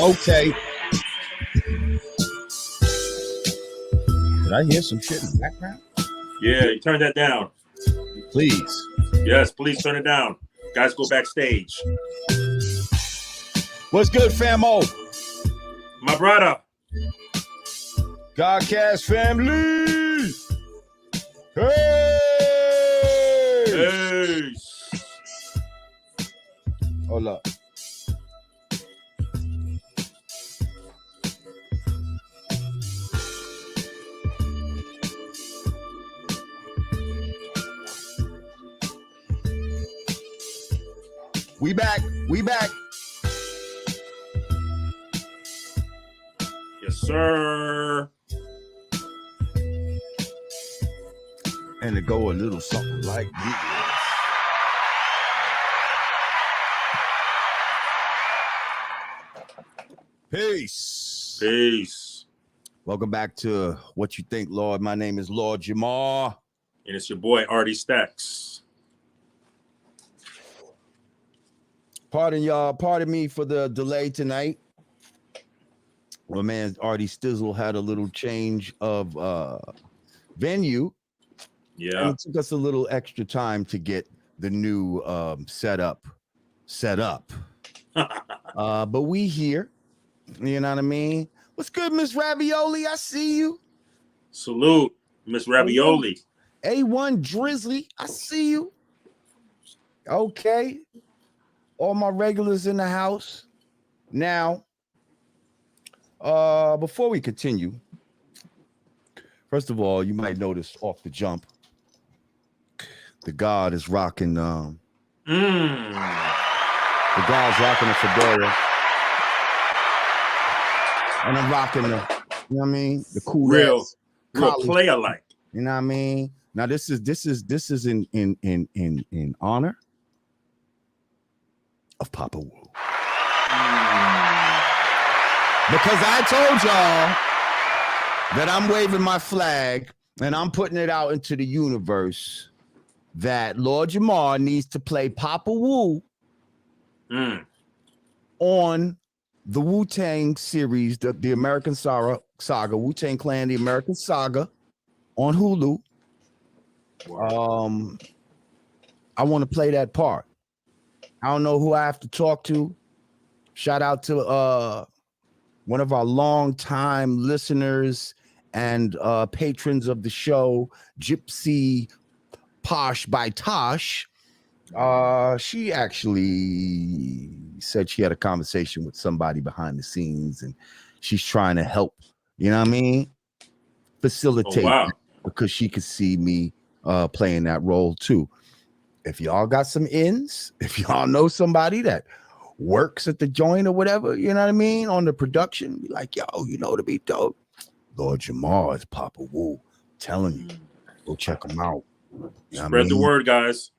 Okay. Did I hear some shit in the background? Yeah, you turn that down. Please. Yes, please turn it down. Guys, go backstage. What's good, famo? My brother. Godcast family. Hey! Hey! Hold up. We back. Yes, sir. And to go a little something like this. Peace. Welcome back to What You Think, Lord. My name is Lord Jamar. And it's your boy, Artie Stacks. Pardon y'all. Pardon me for the delay tonight. Well, man, Artie Stizzle had a little change of venue. Yeah. And it took us a little extra time to get the new setup. But we here. You know what I mean? What's good, Miss Ravioli? I see you. Salute, Miss Ravioli. A1 Drizzly, I see you. Okay. All my regulars in the house. Now, before we continue, first of all, you might notice off the jump, the God is rocking. The God's rocking a fedora, and I'm rocking the, you know what I mean, the cool real play alike. You know what I mean? Now this is in honor of Papa Wu. Because I told y'all that I'm waving my flag and I'm putting it out into the universe that Lord Jamar needs to play Papa Wu on the Wu-Tang series, the American Saga, Wu-Tang Clan, the American Saga on Hulu. I want to play that part. I don't know who I have to talk to. Shout out to one of our longtime listeners and patrons of the show, Gypsy Posh by Tosh. She actually said she had a conversation with somebody behind the scenes and she's trying to help, you know what I mean? Facilitate because she could see me playing that role too. If y'all got some ins, if y'all know somebody that works at the joint or whatever, you know what I mean, on the production, be like, yo, you know, to be dope. Lord Jamar is Papa Wu. I'm telling you, go check him out. You know Spread the word, guys.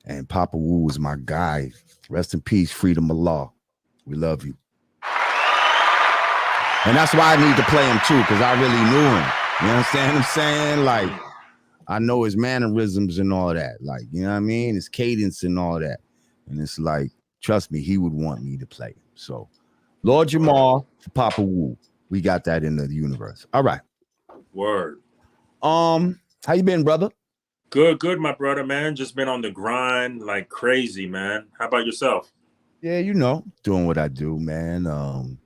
And Papa Wu is my guy. Rest in peace, freedom of law. We love you. And that's why I need to play him too, because I really knew him. You understand what I'm saying? Like, I know his mannerisms and all that. Like, you know what I mean? His cadence and all that. And it's like, trust me, he would want me to play him. So, Lord Jamar for Papa Wu. We got that in the universe. All right. Word. How you been, brother? Good, my brother, man. Just been on the grind like crazy, man. How about yourself? Yeah, you know, doing what I do, man.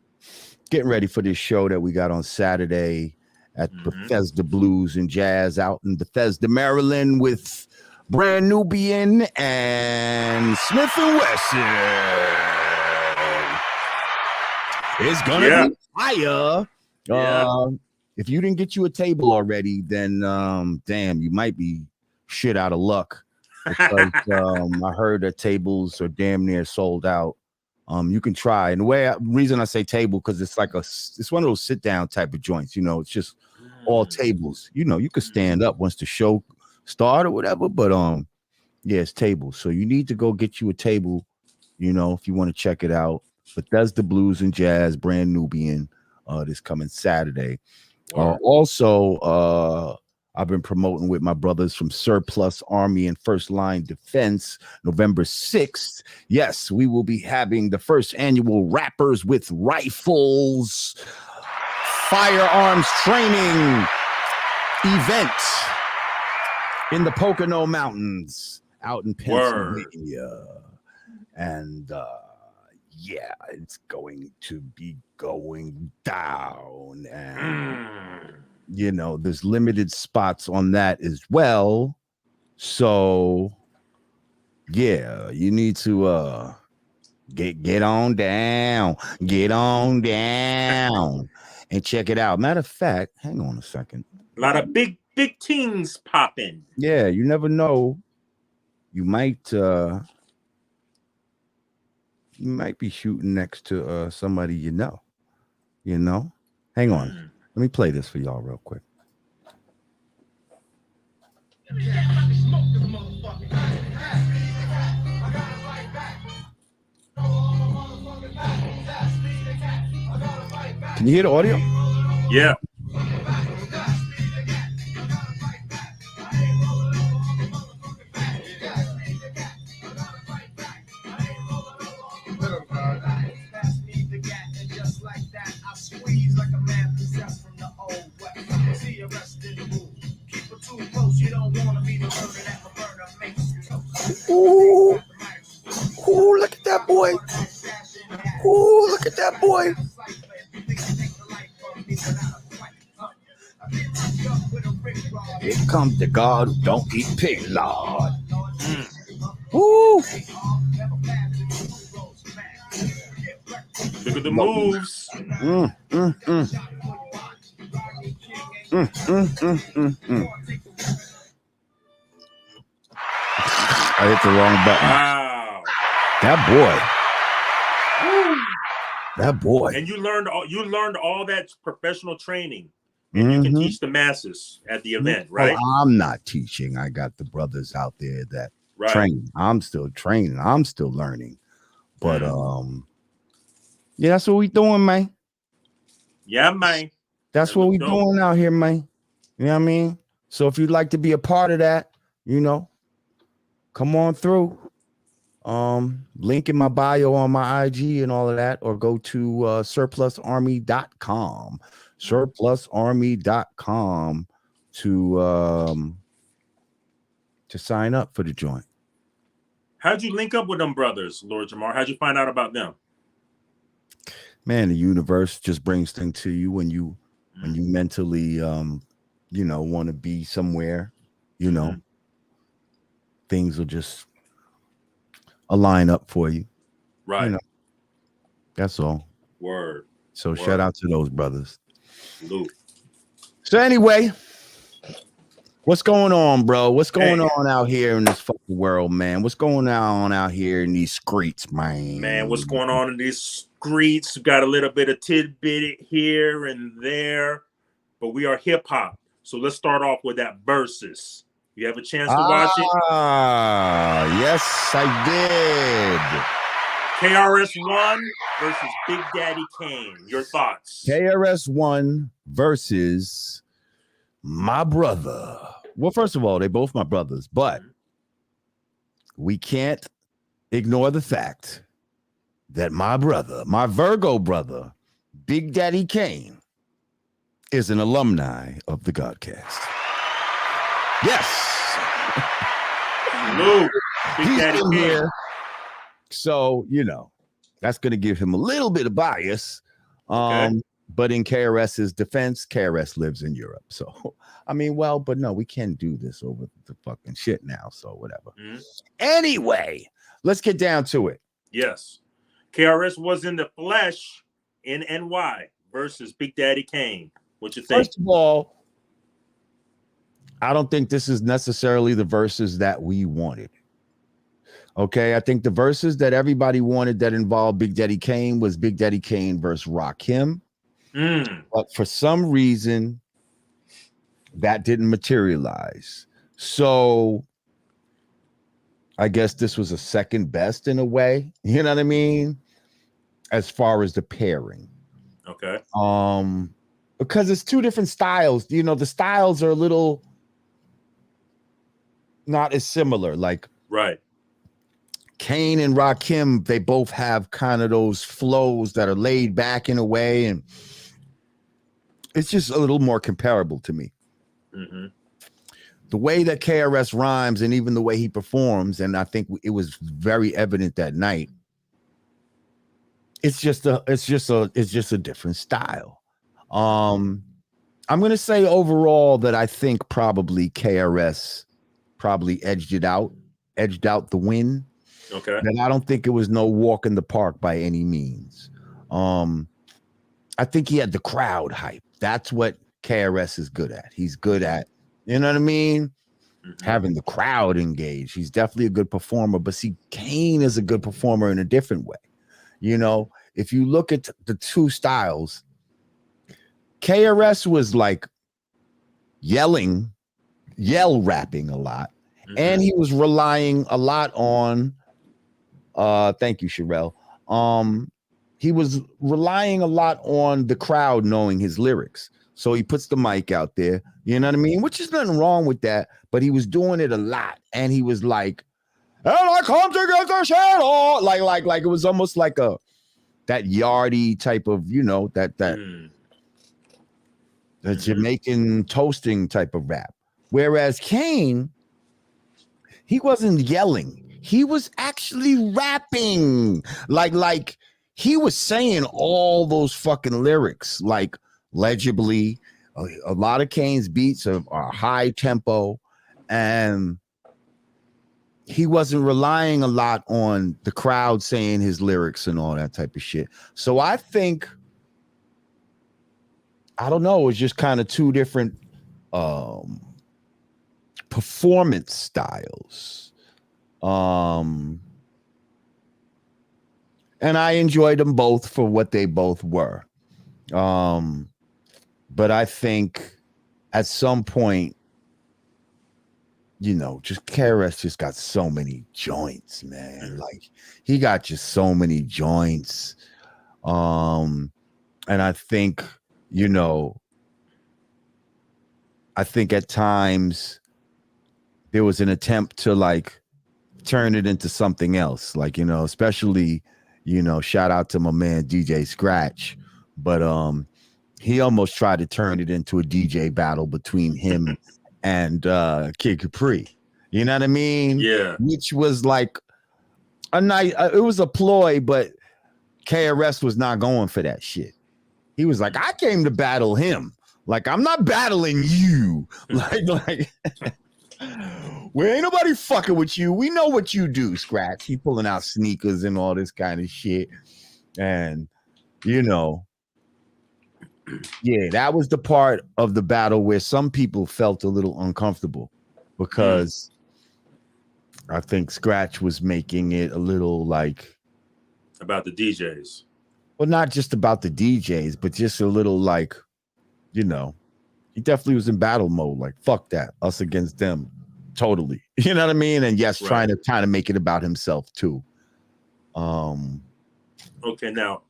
Getting ready for this show that we got on Saturday at Bethesda Blues and Jazz out in Bethesda, Maryland with Brand Nubian and Smith & Wesson. It's gonna be fire. If you didn't get you a table already, then damn, you might be shit out of luck. Because I heard that tables are damn near sold out. You can try. And reason I say table, because it's it's one of those sit down type of joints. It's just all tables. You could stand up once the show start or whatever, but yeah, it's tables. So you need to go get you a table, if you want to check it out. Bethesda Blues and Jazz, brand Nubian, this coming Saturday. Also, I've been promoting with my brothers from Surplus Army and First Line Defense, November 6th. Yes, we will be having the first annual Rappers with Rifles firearms training event in the Pocono Mountains out in Pennsylvania. And yeah, it's going to be going down. And there's limited spots on that as well. So yeah, you need to get on down and check it out. Matter of fact, hang on a second. A lot of big teams popping. Yeah, you never know. You might be shooting next to somebody you know. Hang on. Let me play this for y'all real quick. Can you hear the audio? Yeah. Ooh, look at that boy. Ooh, look at that boy. Here comes the God who don't eat pig, Lord. Woo! Look at the moves. I hit the wrong button. Wow. That boy. And you learned all that professional training. And you can teach the masses at the event, right? Well, I'm not teaching. I got the brothers out there that train. I'm still training. I'm still learning. But yeah, that's what we doing, man. Yeah, man. That's what we doing out here, man. You know what I mean? So if you'd like to be a part of that, come on through. Link in my bio on my IG and all of that, or go to surplusarmy.com. Surplusarmy.com to sign up for the joint. How'd you link up with them brothers, Lord Jamar? How'd you find out about them? Man, the universe just brings things to you when you mentally want to be somewhere, things will just align up for you. Right. That's all. Word. So shout out to those brothers. Salute. So anyway, what's going on, bro? What's going on out here in this fucking world, man? What's going on out here in these streets, man? Man, what's going on in these streets? Got a little bit of tidbit here and there, but we are hip hop. So let's start off with that versus. You have a chance to watch it? Yes, I did. KRS-One versus Big Daddy Kane. Your thoughts? KRS-One versus my brother. Well, first of all, they both my brothers, but we can't ignore the fact that my brother, my Virgo brother, Big Daddy Kane, is an alumni of the Godcast. Yes. Luke, Big Daddy Kane. Here. So, that's going to give him a little bit of bias. But in KRS's defense, KRS lives in Europe. So, but no, we can't do this over the fucking shit now. So, whatever. Anyway, let's get down to it. Yes. KRS was in the flesh in NY versus Big Daddy Kane. What you think? First of all, I don't think this is necessarily the verses that we wanted. Okay, I think the verses that everybody wanted that involved Big Daddy Kane was Big Daddy Kane versus Rakim. But for some reason, that didn't materialize. So I guess this was a second best in a way. You know what I mean? As far as the pairing. Okay. Because it's two different styles. You know, the styles are a little not as similar. Like right. Kane and Rakim, they both have kind of those flows that are laid back in a way, and it's just a little more comparable to me. Mm-hmm. The way that KRS rhymes and even the way he performs, and I think it was very evident that night. It's just a different style. I'm gonna say overall that I think probably KRS probably edged out the win. Okay. And I don't think it was no walk in the park by any means. I think he had the crowd hype. That's what KRS is good at. He's good at, you know what I mean? Mm-hmm. Having the crowd engaged. He's definitely a good performer, but see, Kane is a good performer in a different way. You know, if you look at the two styles, KRS was like yell rapping a lot, mm-hmm. and he was relying a lot on thank you, Sherelle. He was relying a lot on the crowd knowing his lyrics. So he puts the mic out there, you know what I mean? Which is nothing wrong with that, but he was doing it a lot. And he was like, and I come to get the shadow. Like it was almost like that yardie type of, you know, that Jamaican toasting type of rap. Whereas Kane, he wasn't yelling. He was actually rapping. Like he was saying all those fucking lyrics, like legibly. A lot of Kane's beats are high tempo, and he wasn't relying a lot on the crowd saying his lyrics and all that type of shit. So I think, I don't know, it's just kind of two different performance styles. And I enjoyed them both for what they both were. But I think at some point, you know, just KRS just got so many joints, man. Like he got just so many joints. And I think, you know, I think at times there was an attempt to like turn it into something else. Like, you know, especially, you know, shout out to my man DJ Scratch. But he almost tried to turn it into a DJ battle between him and Kid Capri. You know what I mean? Yeah. Which was like a nice, it was a ploy, but KRS was not going for that shit. He was like, I came to battle him. Like, I'm not battling you. like we ain't nobody fucking with you. We know what you do, Scratch. He pulling out sneakers and all this kind of shit. And, you know, yeah, that was the part of the battle where some people felt a little uncomfortable because I think Scratch was making it a little like about the DJs. Well, not just about the DJs, but just a little like, you know, he definitely was in battle mode. Like, fuck that, us against them, totally. You know what I mean? And yes, right. Trying to kind of make it about himself too. Okay, now,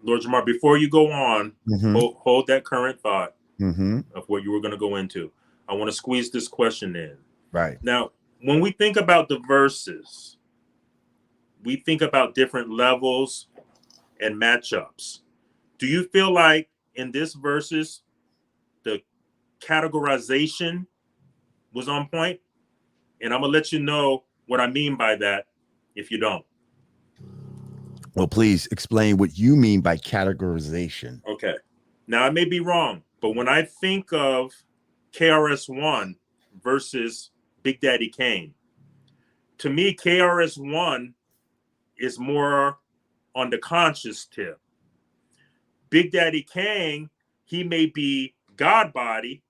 Lord Jamar, before you go on, hold that current thought of what you were going to go into. I want to squeeze this question in. Right. Now, when we think about the verses, we think about different levels and matchups. Do you feel like in this verses, the categorization was on point? And I'm going to let you know what I mean by that if you don't. Well, please explain what you mean by categorization. Okay. Now, I may be wrong, but when I think of KRS-One versus Big Daddy Kane, to me, KRS-One is more on the conscious tip. Big Daddy Kane, he may be God body,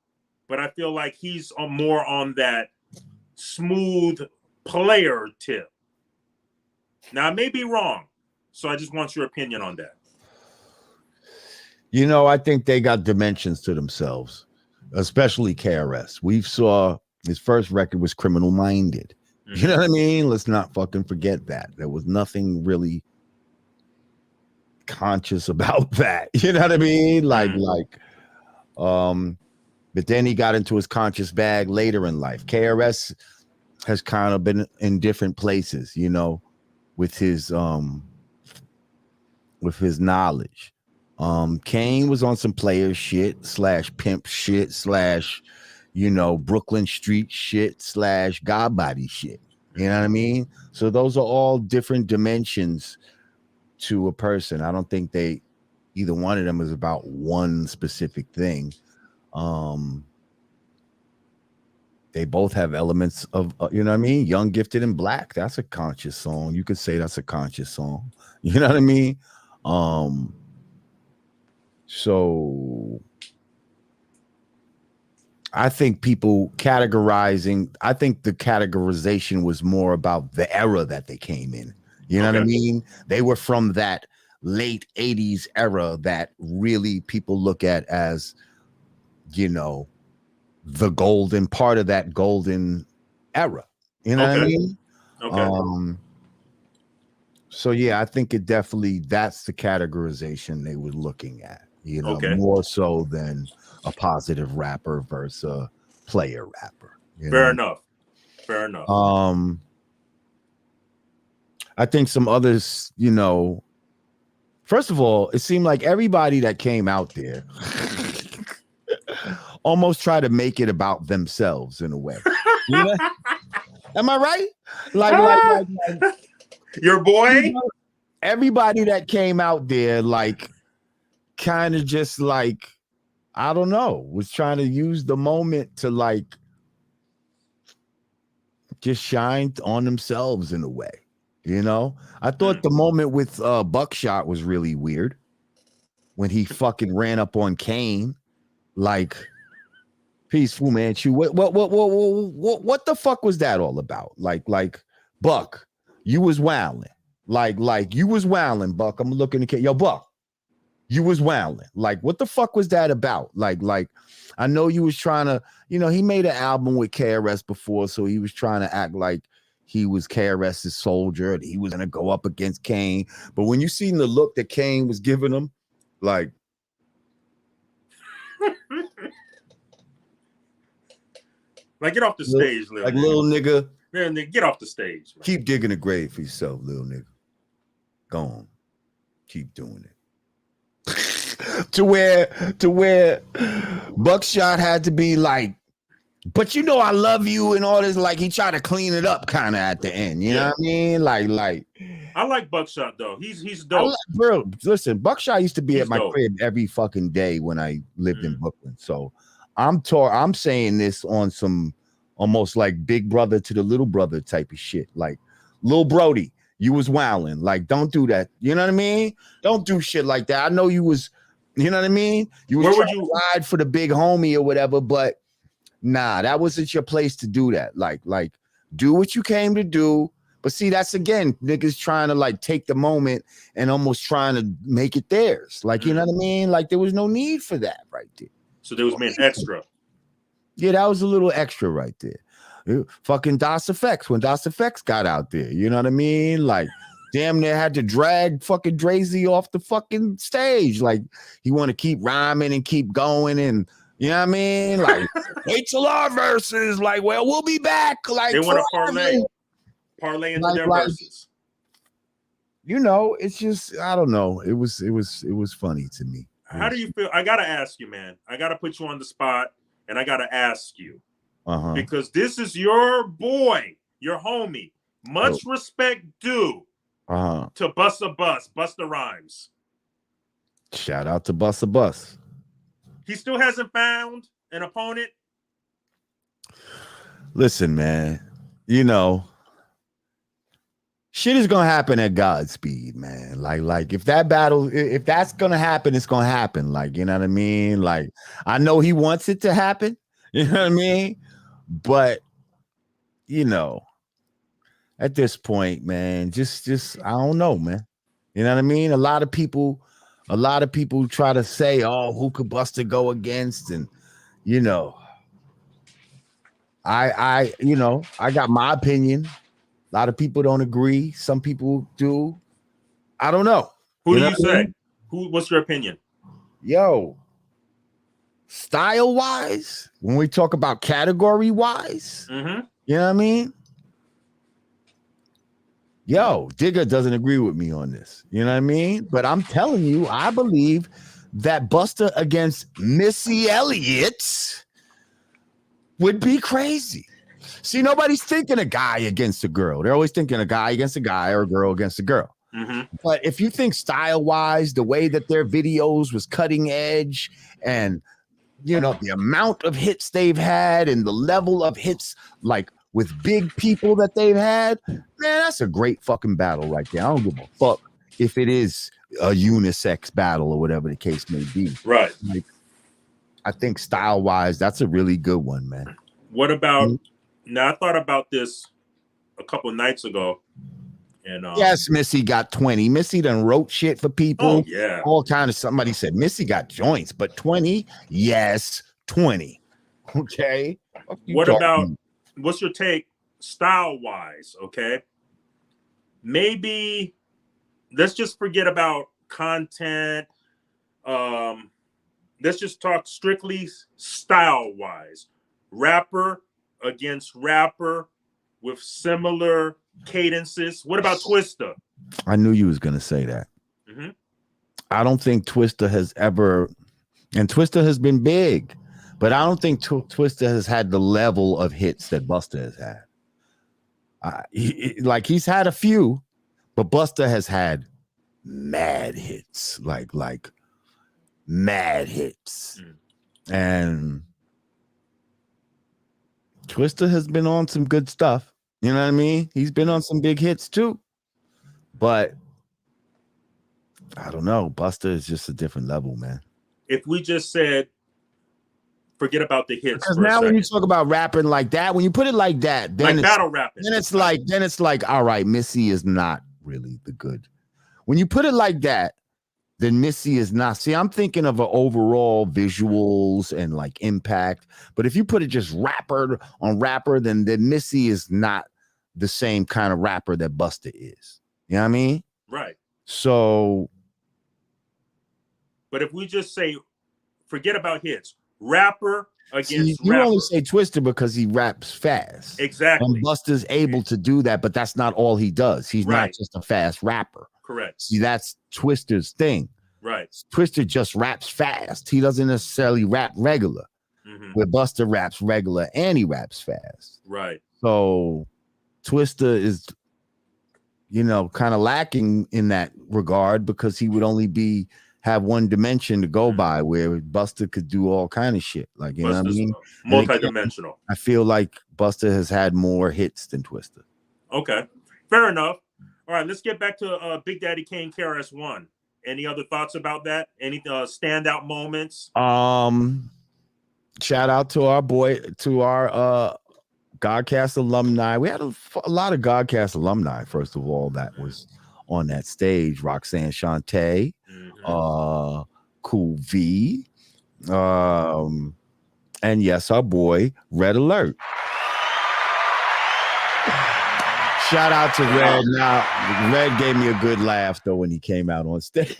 but I feel like he's more on that smooth player tip. Now, I may be wrong, so I just want your opinion on that. You know, I think they got dimensions to themselves, especially KRS. We saw his first record was Criminal Minded. Mm-hmm. You know what I mean? Let's not fucking forget that. There was nothing really conscious about that. You know what I mean? But then he got into his conscious bag later in life. KRS has kind of been in different places, you know, with his knowledge. Kane was on some player shit / pimp shit / you know, Brooklyn street shit / God body shit. You know what I mean? So those are all different dimensions to a person. I don't think either one of them is about one specific thing. They both have elements of, you know what I mean? Young, Gifted, and Black. That's a conscious song. You could say that's a conscious song. You know what I mean? So I think I think the categorization was more about the era that they came in. You know what I mean? They were from that late 80s era that really people look at as, you know, the golden part of that golden era. You know what I mean? Okay. So yeah, I think that's the categorization they were looking at, you know, more so than a positive rapper versus a player rapper. Fair enough. I think some others, you know, first of all, it seemed like everybody that came out there almost tried to make it about themselves in a way. You know? Am I right? Like your boy? You know, everybody that came out there, like, kind of just like, I don't know, was trying to use the moment to like just shine on themselves in a way. You know, I thought the moment with Buckshot was really weird when he fucking ran up on Kane, like, peaceful man. What the fuck was that all about? Like, Buck, you was wilding. Like you was wilding, Buck. I'm looking at yo, Buck, you was wilding. Like, what the fuck was that about? Like, I know you was trying to, you know, he made an album with KRS before, so he was trying to act like he was KRS's soldier and he was gonna go up against Kane. But when you seen the look that Kane was giving him, like, like, get off the stage, little nigga. Man, get off the stage. Man. Keep digging a grave for yourself, little nigga. Go on. Keep doing it. to where Buckshot had to be like, but you know I love you and all this. Like, he tried to clean it up kind of at the end. You know what I mean? Like I like Buckshot though. He's dope. Bro, listen, Buckshot used to be at my crib every fucking day when I lived in Brooklyn. So I'm saying this on some almost like big brother to the little brother type of shit. Like, Lil Brody, you was wilding. Like, don't do that. You know what I mean? Don't do shit like that. I know you was, you know what I mean? You was trying to ride for the big homie or whatever, but nah, that wasn't your place to do that. Like, do what you came to do. But see, that's again, niggas trying to like take the moment and almost trying to make it theirs. Like, you know what I mean? Like, there was no need for that right there. So there was being extra. Yeah, that was a little extra right there. Fucking Das Effects, when Das Effects got out there, you know what I mean? Like, damn near had to drag fucking Drazy off the fucking stage. Like, he want to keep rhyming and keep going, and you know what I mean? Like, wait till our verses. Like, well, we'll be back. Like, they want to parlay into their verses. You know, it's just, I don't know. It was funny to me. How do you feel? I gotta ask you, man. I gotta put you on the spot, and I gotta ask you because this is your boy, your homie. Much respect due to Busta Rhymes. Shout out to Busta Bus. He still hasn't found an opponent. Listen, man. You know, shit is gonna happen at God's speed, man. Like if that's gonna happen, it's gonna happen. Like, you know what I mean? Like, I know he wants it to happen, you know what I mean? But, you know, at this point, man, just I don't know, man. You know what I mean? A lot of people try to say, oh, who could Buster go against? And you know, I got my opinion. A lot of people don't agree. Some people do. I don't know. Who do know you what I say? mean? What's your opinion? Yo, style wise, when we talk about category wise, you know what I mean? Yo, Digger doesn't agree with me on this. You know what I mean? But I'm telling you, I believe that Buster against Missy Elliott would be crazy. See, nobody's thinking a guy against a girl. They're always thinking a guy against a guy or a girl against a girl. But if you think style-wise, the way that their videos was cutting edge and, you know, the amount of hits they've had and the level of hits, like with big people that they've had, man, that's a great fucking battle right there. I don't give a fuck if it is a unisex battle or whatever the case may be. Right. Like, I think style-wise, that's a really good one, man. What about now? I thought about this a couple of nights ago, and yes, Missy got 20. Missy done wrote shit for people. Oh yeah, all kind of. Somebody said Missy got joints, but 20, yes, 20. Okay. What about? What's your take style-wise? Okay, maybe let's just forget about content. Let's just talk strictly style-wise. Rapper against rapper with similar cadences. What about Twista? I knew you was gonna say that. I don't think Twista has ever, and Twista has been big, but I don't think Twista has had the level of hits that Busta has had. He's had a few, but Busta has had mad hits, like mad hits, and Twista has been on some good stuff. You know what I mean? He's been on some big hits too. But I don't know. Busta is just a different level, man. If we just said, forget about the hits. Because now when you talk about rapping like that, when you put it like that, then like battle rapping. Then it's like, all right, Missy is not really the good. When you put it like that, then Missy is not. See, I'm thinking of an overall visuals and like impact. But if you put it just rapper on rapper, then Missy is not the same kind of rapper that Busta is. You know what I mean? Right. So. But if we just say, forget about hits, rapper against you rapper. only say Twista because he raps fast. Exactly. And Busta's able to do that, but that's not all he does. He's not just a fast rapper. Correct. See, that's Twista's thing. Right. Twista just raps fast. He doesn't necessarily rap regular. Where Busta raps regular and he raps fast. Right. So Twista is, kind of lacking in that regard because he would only have one dimension to go by, where Busta could do all kind of shit. Like, you know what I mean? Multi-dimensional. I feel like Busta has had more hits than Twista. Okay. Fair enough. All right, let's get back to Big Daddy Kane KRS-One. Any other thoughts about that? Any standout moments? Shout out to our Godcast alumni. We had a lot of Godcast alumni, first of all, that was on that stage. Roxanne Shante, Cool V, and yes, our boy Red Alert. Shout out to Red. Now, Red gave me a good laugh though when he came out on stage.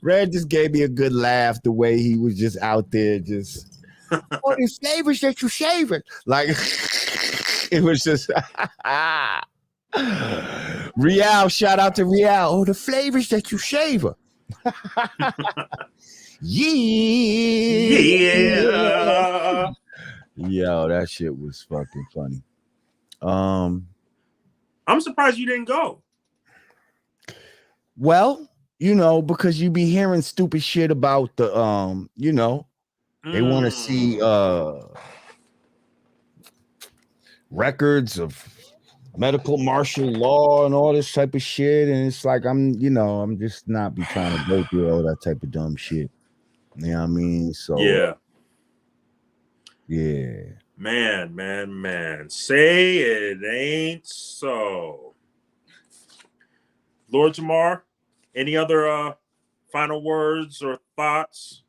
Red just gave me a good laugh the way he was just out there, just oh, the flavors that you shaving. Like it was just Real. Shout out to Real. Oh, the flavors that you shaver. Yeah. Yo, that shit was fucking funny. I'm surprised you didn't go. Well, because you be hearing stupid shit about the they want to see records of medical martial law and all this type of shit, and it's like I'm just not be trying to go through all that type of dumb shit. You know what I mean? So yeah. Man. Say it ain't so. Lord Jamar, any other final words or thoughts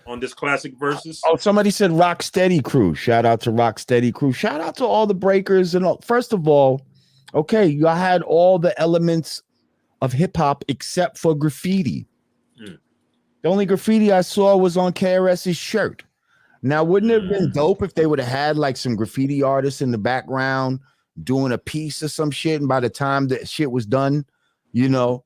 on this classic versus? Oh, somebody said Rock Steady Crew. Shout out to Rock Steady Crew. Shout out to all the breakers and all. First of all, okay, you had all the elements of hip hop except for graffiti. The only graffiti I saw was on KRS's shirt. Now, wouldn't it have been dope if they would have had like some graffiti artists in the background doing a piece or some shit? And by the time that shit was done, you know,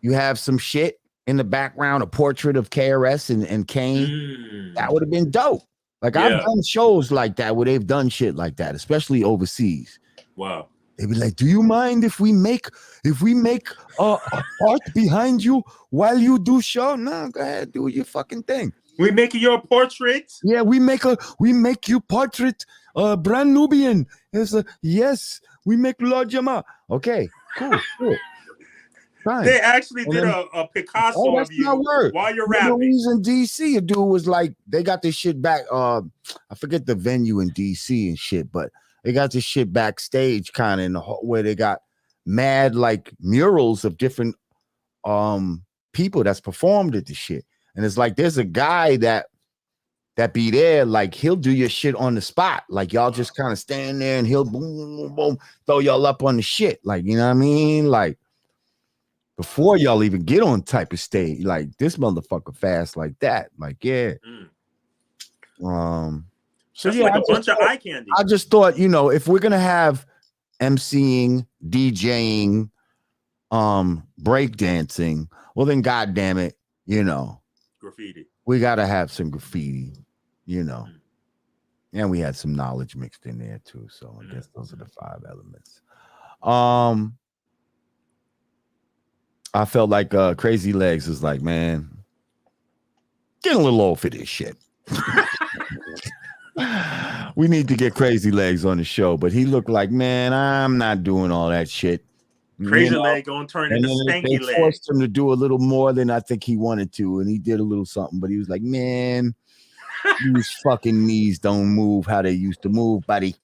you have some shit in the background, a portrait of KRS and Kane. That would have been dope. Like I've done shows like that where they've done shit like that, especially overseas. Wow. They'd be like, "Do you mind if we make art behind you while you do show?" No, go ahead, do your fucking thing. We making your portrait? Yeah, we make you portrait. Brand Nubian. Yes, we make Lord Jamar. Okay, cool. Fine. They actually did a Picasso of you while you're rapping. He's in DC. A dude was like, they got this shit back. I forget the venue in DC and shit, but they got this shit backstage kind of in the where they got mad like murals of different people that's performed at the shit. And it's like there's a guy that be there, like he'll do your shit on the spot. Like y'all just kind of stand there and he'll boom, throw y'all up on the shit. Like, you know what I mean? Like before y'all even get on type of stage, like this motherfucker fast like that. Like, yeah. So that's like a bunch of eye candy. I just thought, you know, if we're gonna have MCing, DJing, breakdancing, well then goddamn it, you know, graffiti. We gotta have some graffiti, you know. And we had some knowledge mixed in there too. So I guess those are the 5 elements. I felt like Crazy Legs was like, man, getting a little old for this shit. We need to get Crazy Legs on the show, but he looked like, man, I'm not doing all that shit. Crazy Leg gonna turn into Stanky Leg. They forced him to do a little more than I think he wanted to, and he did a little something, but he was like, man, these fucking knees don't move how they used to move, buddy.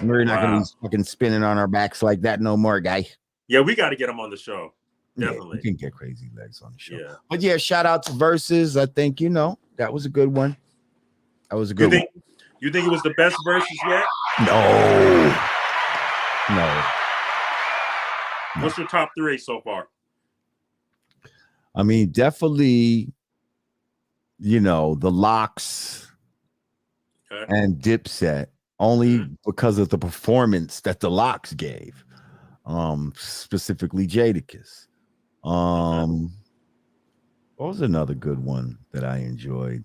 We're not gonna be fucking spinning on our backs like that no more, guy. Yeah, we got to get him on the show. Definitely. Yeah, we can get Crazy Legs on the show. Yeah. But yeah, shout out to Versus. I think, you know, that was a good one. That was a good one. You think it was the best Versus yet? No. What's your top 3 so far? I mean, definitely, you know, the Locks and Dipset, only because of the performance that the Locks gave, specifically Jadakiss. What was another good one that I enjoyed?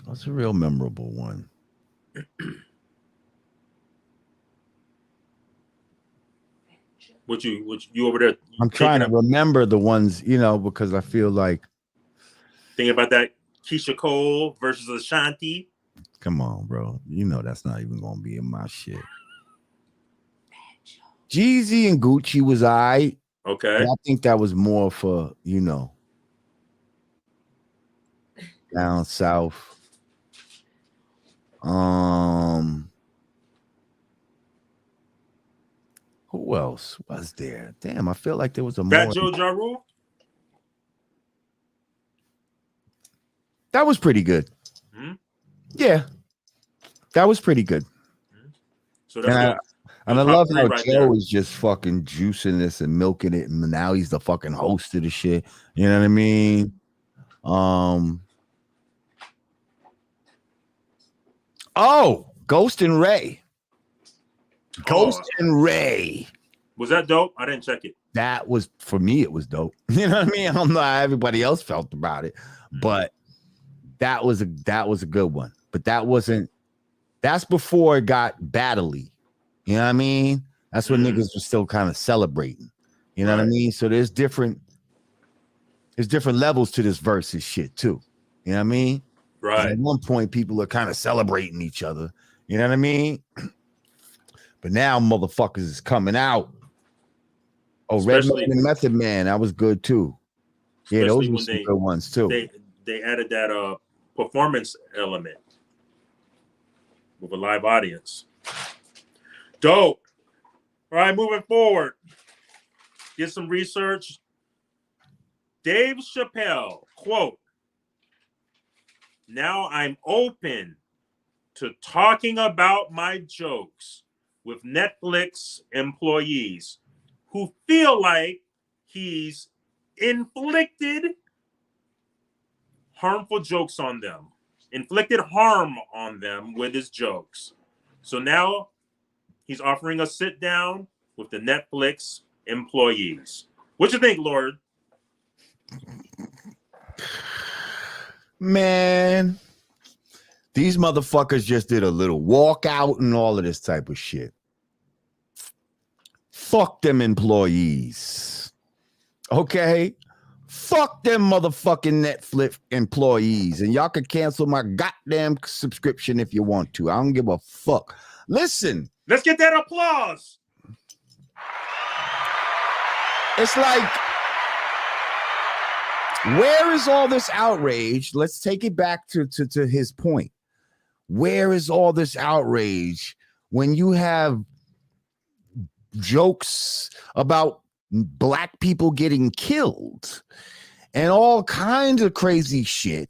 What's a real memorable one? What you over there? I'm trying to remember the ones, you know, because I feel like thinking about that Keisha Cole versus Ashanti. Come on, bro. You know that's not even gonna be in my shit. Jeezy and Gucci was I. Okay. I think that was more for, you know, down south. Who else was there? Damn, I feel like there was a Fat Joe Ja Rule? That was pretty good. Yeah, that was pretty good. So that's and I love how Joe is just fucking juicing this and milking it, and now he's the fucking host of the shit. You know what I mean? Oh, Ghost and Ray. Ghost and Ray. Was that dope? I didn't check it. That was, for me, it was dope. You know what I mean? I don't know how everybody else felt about it, but that was a good one. But that's before it got battly. You know what I mean? That's when niggas were still kind of celebrating. You know what I mean? So there's different levels to this versus shit too. You know what I mean? Right. At one point, people are kind of celebrating each other. You know what I mean? But now motherfuckers is coming out. Oh, Redman and Method Man, that was good too. Yeah, those were some good ones too. They added that performance element with a live audience. Dope. All right, moving forward. Get some research. Dave Chappelle, quote, "Now I'm open to talking about my jokes with Netflix employees who feel like he's inflicted harmful jokes on them, inflicted harm on them with his jokes. So now he's offering a sit down with the Netflix employees." What you think, Lord? Man, these motherfuckers just did a little walkout and all of this type of shit. Fuck them employees. Okay? Fuck them motherfucking Netflix employees. And y'all can cancel my goddamn subscription if you want to. I don't give a fuck. Listen. Let's get that applause. It's like, where is all this outrage? Let's take it back to his point. Where is all this outrage when you have jokes about black people getting killed and all kinds of crazy shit?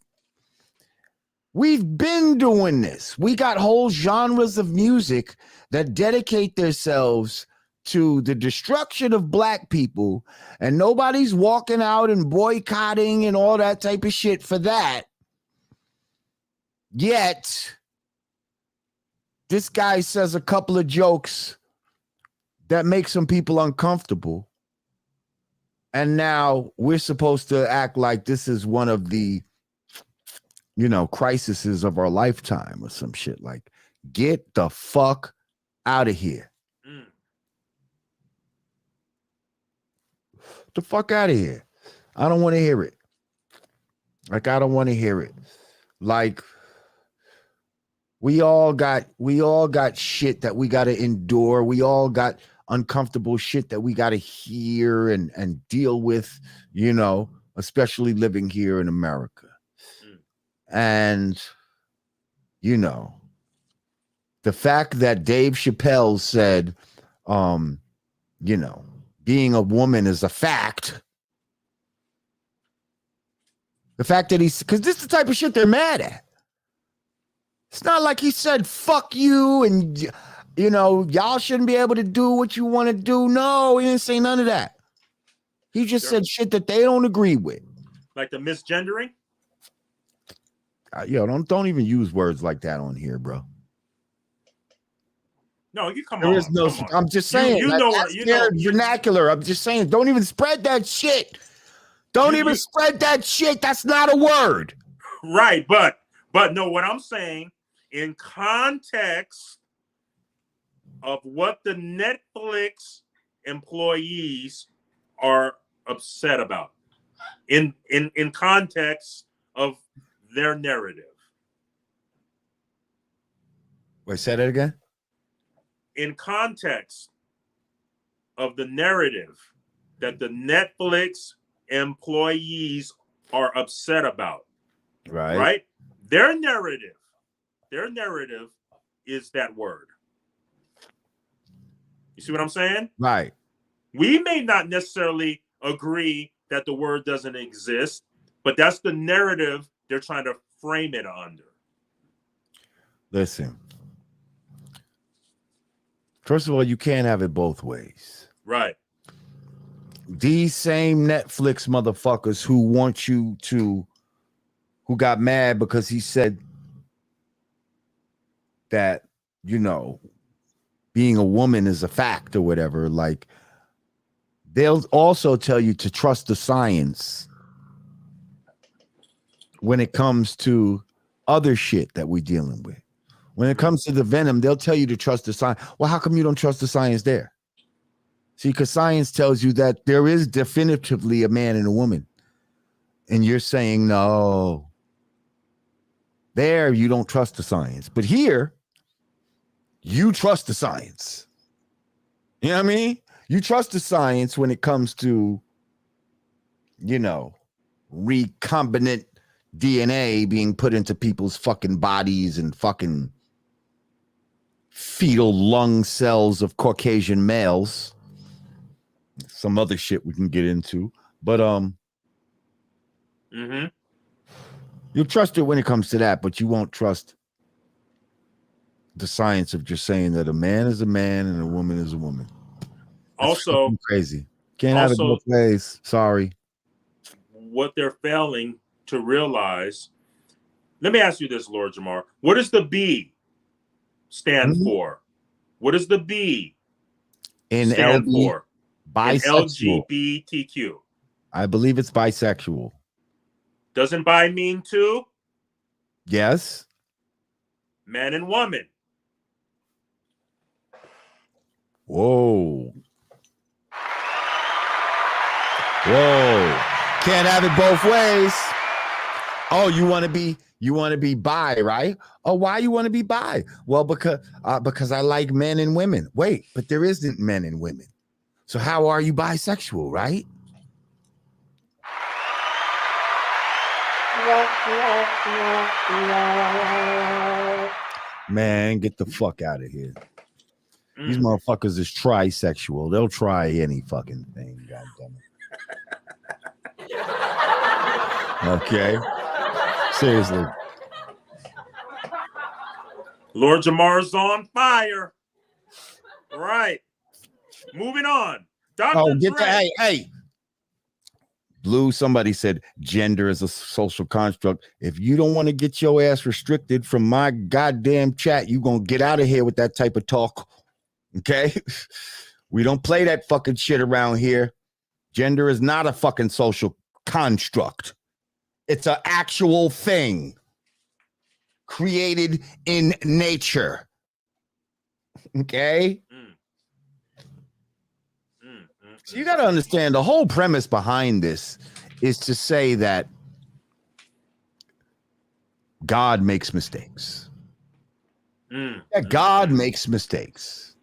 We've been doing this. We got whole genres of music that dedicate themselves to the destruction of black people, and nobody's walking out and boycotting and all that type of shit for that. Yet, this guy says a couple of jokes that make some people uncomfortable. And now we're supposed to act like this is one of the, crises of our lifetime or some shit. Like, get the fuck out of here. The fuck out of here. I don't want to hear it. Like, I don't want to hear it. Like, we all got shit that we got to endure. We all got uncomfortable shit that we got to hear and deal with, especially living here in America. And, the fact that Dave Chappelle said, being a woman is a fact. The fact that because this is the type of shit they're mad at. It's not like he said, fuck you, and, y'all shouldn't be able to do what you want to do. No, he didn't say none of that. He just said shit that they don't agree with. Like the misgendering? Don't even use words like that on here, bro. No, you come there on. Is no, come on. I'm just saying. That's their vernacular. I'm just saying. Don't even spread that shit. Don't even spread that shit. That's not a word. Right, but no, what I'm saying, in context of what the Netflix employees are upset about, in context of their narrative. Wait, say that again? In context of the narrative that the Netflix employees are upset about. Right? Their narrative is that word. You see what I'm saying? Right. We may not necessarily agree that the word doesn't exist, but that's the narrative they're trying to frame it under. Listen. First of all, you can't have it both ways. Right. These same Netflix motherfuckers who got mad because he said that, being a woman is a fact or whatever, like, they'll also tell you to trust the science when it comes to other shit that we're dealing with. When it comes to the venom, they'll tell you to trust the science. Well, how come you don't trust the science there? See, because science tells you that there is definitively a man and a woman. And you're saying, no. There, you don't trust the science. But here, you trust the science. You know what I mean? You trust the science when it comes to, recombinant DNA being put into people's fucking bodies and fucking fetal lung cells of Caucasian males. Some other shit we can get into, but you'll trust it when it comes to that, but you won't trust the science of just saying that a man is a man and a woman is a woman. That's also crazy. Can't have it both ways. Sorry. What they're failing to realize. Let me ask you this, Lord Jamar. What does the B stand for? What does the B stand for? Bisexual. In LGBTQ. I believe it's bisexual. Doesn't bi mean two? Yes. Man and woman. Whoa. Whoa. Can't have it both ways. Oh, you want to be bi, right? Oh, why you want to be bi? Well, because I like men and women. Wait, but there isn't men and women. So how are you bisexual, right? Man, get the fuck out of here. These motherfuckers is trisexual. They'll try any fucking thing, goddammit. Okay. Seriously. Lord Jamar's on fire. Right. Moving on. Dr. Dre. Hey. Blue, somebody said gender is a social construct. If you don't want to get your ass restricted from my goddamn chat, you gonna get out of here with that type of talk. Okay? We don't play that fucking shit around here. Gender is not a fucking social construct. It's an actual thing created in nature. Okay? So you got to understand the whole premise behind this is to say that God makes mistakes. That God makes mistakes.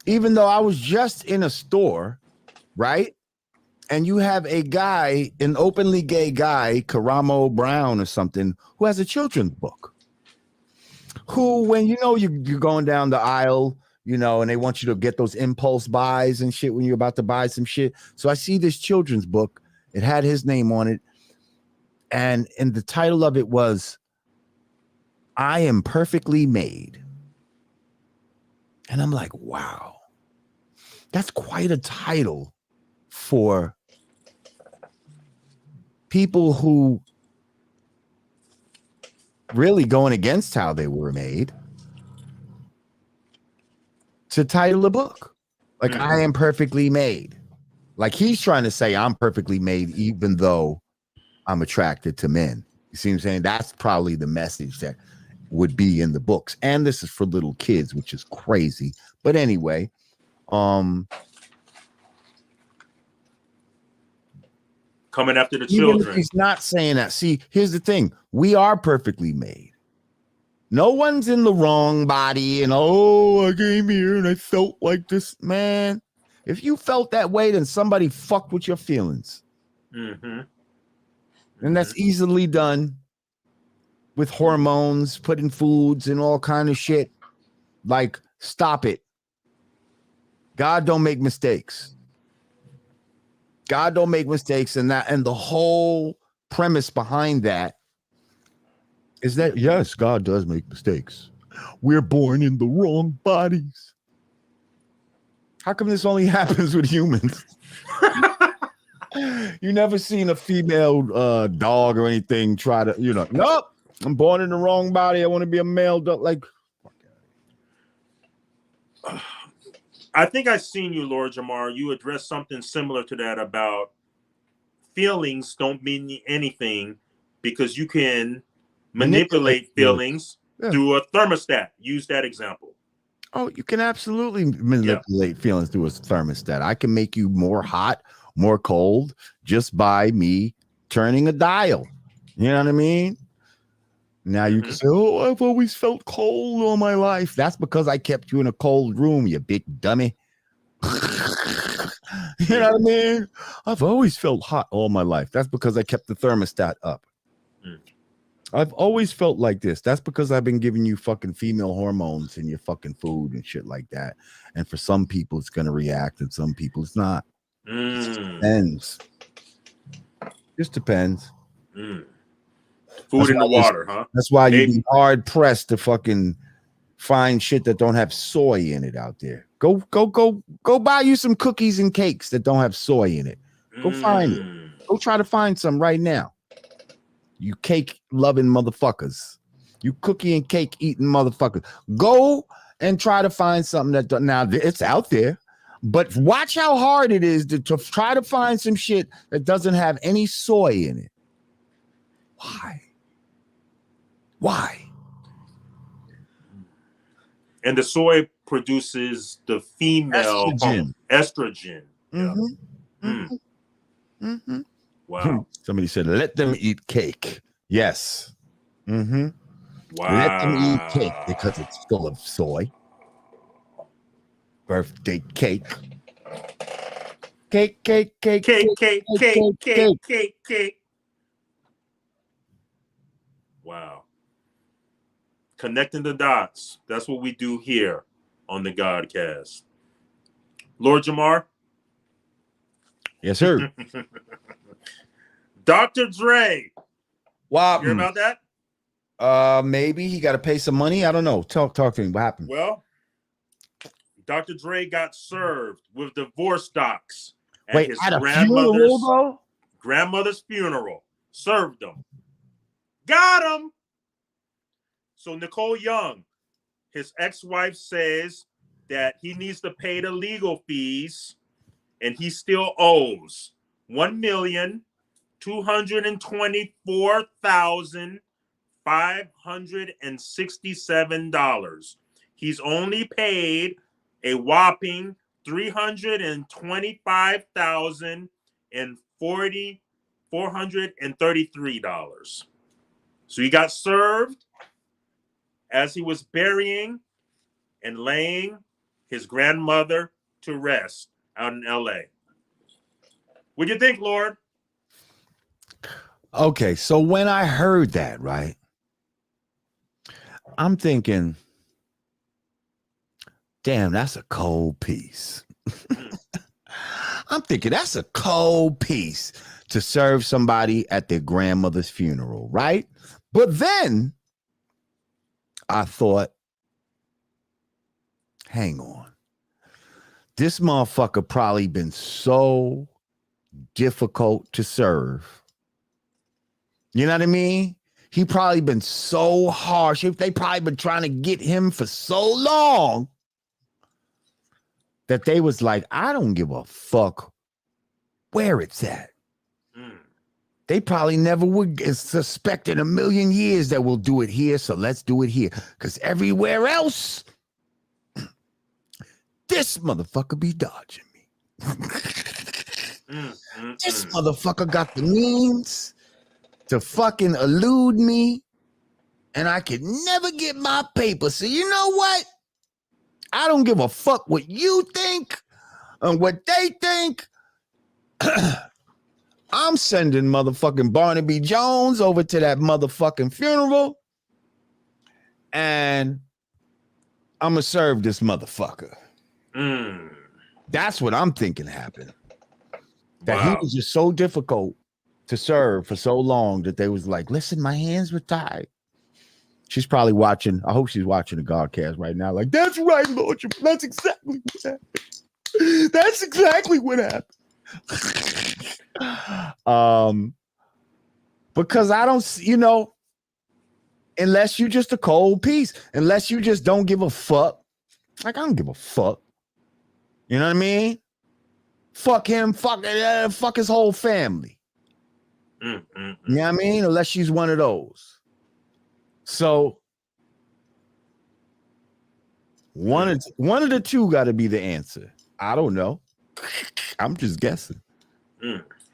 Even though I was just in a store, right? And you have a guy, an openly gay guy, Karamo Brown or something, who has a children's book. Who, when you're going down the aisle, and they want you to get those impulse buys and shit when you're about to buy some shit. So I see this children's book. It had his name on it. And the title of it was, I Am Perfectly Made. And I'm like, wow, that's quite a title for people who really going against how they were made. To title a book like I Am Perfectly Made. Like he's trying to say I'm perfectly made even though I'm attracted to men. You see what I'm saying? That's probably the message that would be in the books. And this is for little kids, which is crazy. But anyway, coming after the children. He's not saying that. See, here's the thing. We are perfectly made. No one's in the wrong body and, I came here and I felt like this. Man, if you felt that way, then somebody fucked with your feelings. And that's easily done with hormones, put in foods and all kind of shit. Like, stop it. God don't make mistakes. God don't make mistakes. And the whole premise behind that is that, yes, God does make mistakes. We're born in the wrong bodies. How come this only happens with humans? You never seen a female dog or anything try to, nope, I'm born in the wrong body. I want to be a male dog. Like, I think I've seen you, Lord Jamar. You addressed something similar to that about feelings don't mean anything because you can manipulate feelings through a thermostat. Use that example. Oh, you can absolutely manipulate feelings through a thermostat. I can make you more hot, more cold just by me turning a dial. You know what I mean? Now you can say, I've always felt cold all my life. That's because I kept you in a cold room, you big dummy. You know what I mean? I've always felt hot all my life. That's because I kept the thermostat up. Mm. I've always felt like this. That's because I've been giving you fucking female hormones in your fucking food and shit like that. And for some people, it's going to react, and some people it's not. Depends. Just depends. Food in the water, huh? That's why you'd be hard pressed to fucking find shit that don't have soy in it out there. Go buy you some cookies and cakes that don't have soy in it. Go find it. Go try to find some right now. You cake loving motherfuckers. You cookie and cake eating motherfuckers. Go and try to find something that now it's out there. But watch how hard it is to try to find some shit that doesn't have any soy in it. Why? And the soy produces the female estrogen. Wow. Somebody said, let them eat cake. Yes. Wow. Let them eat cake because it's full of soy. Birthday cake. Cake. Wow. Connecting the dots. That's what we do here on the Godcast. Lord Jamar? Yes, sir. Dr. Dre. Wow. You hear about that? Maybe he got to pay some money. I don't know. Talk to him. What happened? Well, Dr. Dre got served with divorce docs at his grandmother's funeral. Served them. Got him. So Nicole Young, his ex-wife, says that he needs to pay the legal fees, and he still owes $1,224,567. He's only paid a whopping $325,433. So he got served as he was burying and laying his grandmother to rest out in LA. What do you think, Lord? Okay, so when I heard that, right, I'm thinking, damn, that's a cold piece. I'm thinking that's a cold piece to serve somebody at their grandmother's funeral, right? But then I thought, hang on. This motherfucker probably been so difficult to serve. You know what I mean? He probably been so harsh. They probably been trying to get him for so long that they was like, I don't give a fuck where it's at. They probably never would suspect in a million years that we'll do it here, so let's do it here. Because everywhere else, this motherfucker be dodging me. This motherfucker got the means to fucking elude me, and I could never get my paper. So you know what? I don't give a fuck what you think and what they think. I'm sending motherfucking Barnaby Jones over to that motherfucking funeral, and I'm gonna serve this motherfucker. That's what I'm thinking happened. That he was just so difficult to serve for so long that they was like, listen, my hands were tied. She's probably watching. I hope she's watching the Godcast right now. Like, that's right, Lord. That's exactly what happened. That's exactly what happened. Because I don't, unless you just a cold piece, unless you just don't give a fuck. Like, I don't give a fuck. You know what I mean? Fuck him, fuck his whole family. You know what I mean? Unless she's one of those. So one of the two got to be the answer. I don't know. I'm just guessing.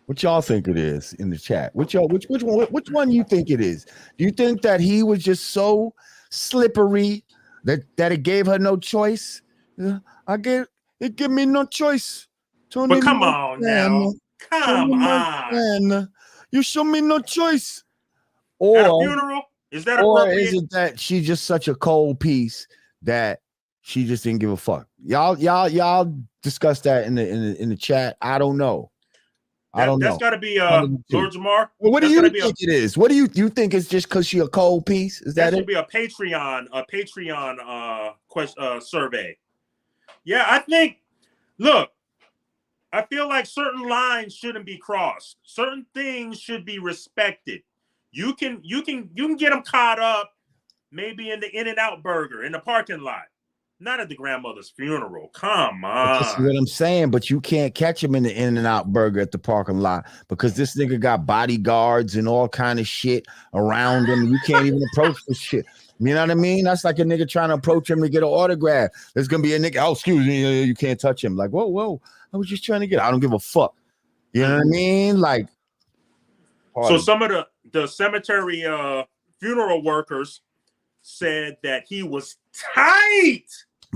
What y'all think it is in the chat? Which one you think it is? Do you think that he was just so slippery that it gave her no choice? It gave me no choice. But come on now. Come on. You show me no choice. at a or funeral? Is that or appropriate? is it that she's just such a cold piece that she just didn't give a fuck? Y'all discuss that in the chat. I don't know. I don't That's know. got to be One of the two. Lord Jamar. Well, what do That's you got to be think it is? What do you think it's just because she a cold piece? Is that that should it? be a Patreon survey. Yeah, I think. Look, I feel like certain lines shouldn't be crossed. Certain things should be respected. You can get them caught up maybe in the In-N-Out burger in the parking lot, not at the grandmother's funeral. Come But this is on. what I'm saying. But you can't catch him in the In-N-Out burger at the parking lot because this nigga got bodyguards and all kind of shit around him. You can't even approach this shit. You know what I mean? That's like a nigga trying to approach him to get an autograph. There's gonna be a nigga. Oh, excuse me, you can't touch him. Like, whoa. I was just trying to get. I don't give a fuck. You know what I mean? Like, so some of the cemetery funeral workers said that he was tight.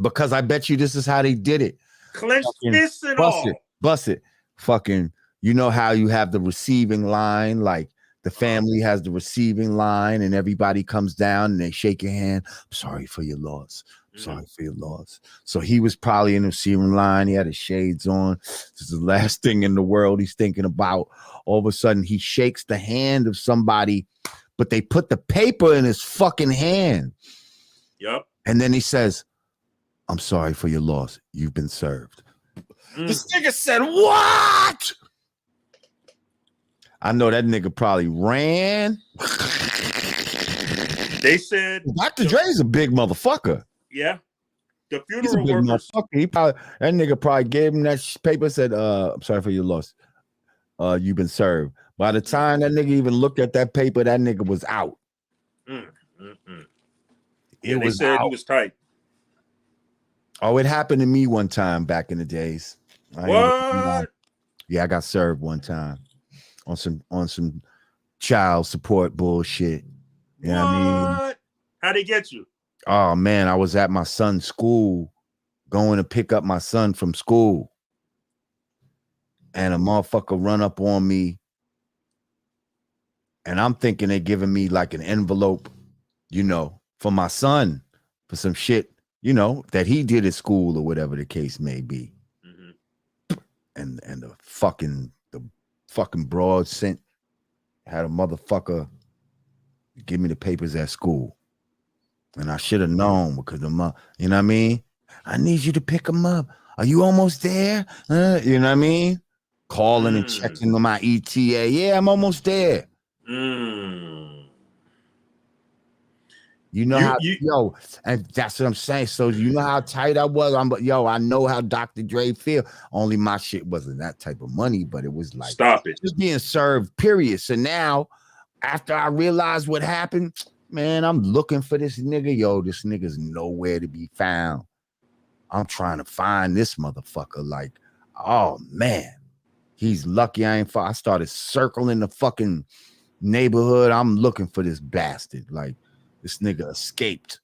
Because I bet you this is how they did it. Clenched Fucking fists and all. Bust it. Fucking, you know how you have the receiving line, like the family has the receiving line and everybody comes down and they shake your hand. I'm sorry for your loss. Sorry for your loss. So he was probably in the receiving line. He had his shades on. This is the last thing in the world he's thinking about. All of a sudden, he shakes the hand of somebody, but they put the paper in his fucking hand. Yep. And then he says, I'm sorry for your loss. You've been served. This nigga said, what? I know that nigga probably ran. They said Dr. Dre's a big motherfucker. Yeah. The He's a funeral big workers. motherfucker. That nigga probably gave him that paper, said, I'm sorry for your loss. You've been served. By the time that nigga even looked at that paper, that nigga was out. Yeah, It they was said out. he was tight. Oh, it happened to me one time back in the days. What? Yeah, I got served one time on some child support bullshit. You know what I mean? How'd they get you? Oh man, I was at my son's school going to pick up my son from school. And a motherfucker run up on me. And I'm thinking they're giving me like an envelope, you know, for my son for some shit, you know, that he did at school or whatever the case may be. And the fucking broad sent had a motherfucker give me the papers at school. And I should have known because you know what I mean? I need you to pick them up. Are you almost there? You know what I mean? Calling and checking on my ETA. Yeah, I'm almost there. You know yo, and that's what I'm saying. So you know how tight I was. I know how Dr. Dre feel. Only my shit wasn't that type of money, but it was like stop it. Just being served, period. So now, after I realized what happened, man, I'm looking for this nigga. Yo, this nigga's nowhere to be found. I'm trying to find this motherfucker. Like, oh man, he's lucky I ain't. I started circling the fucking neighborhood. I'm looking for this bastard. Like, this nigga escaped.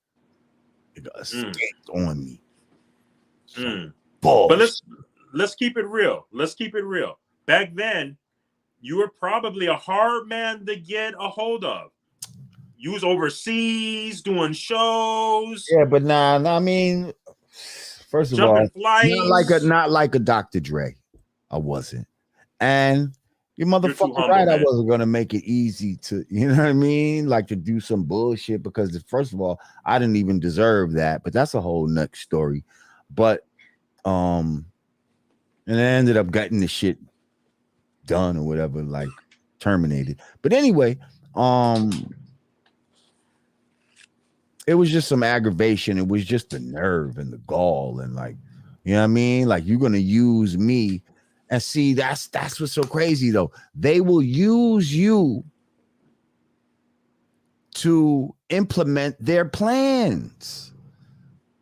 On me. But let's keep it real. Let's keep it real. Back then, you were probably a hard man to get a hold of. You was overseas doing shows. Yeah, but nah, I mean, first of all, not like a Dr. Dre. I wasn't. And you're motherfucking humble, right. Man. I wasn't gonna make it easy to, you know what I mean? Like to do some bullshit because first of all, I didn't even deserve that, but that's a whole next story. But and I ended up getting the shit done or whatever, like terminated. But anyway, it was just some aggravation. It was just the nerve and the gall and like, you know what I mean? Like you're gonna use me. And see, that's what's so crazy though. They will use you to implement their plans.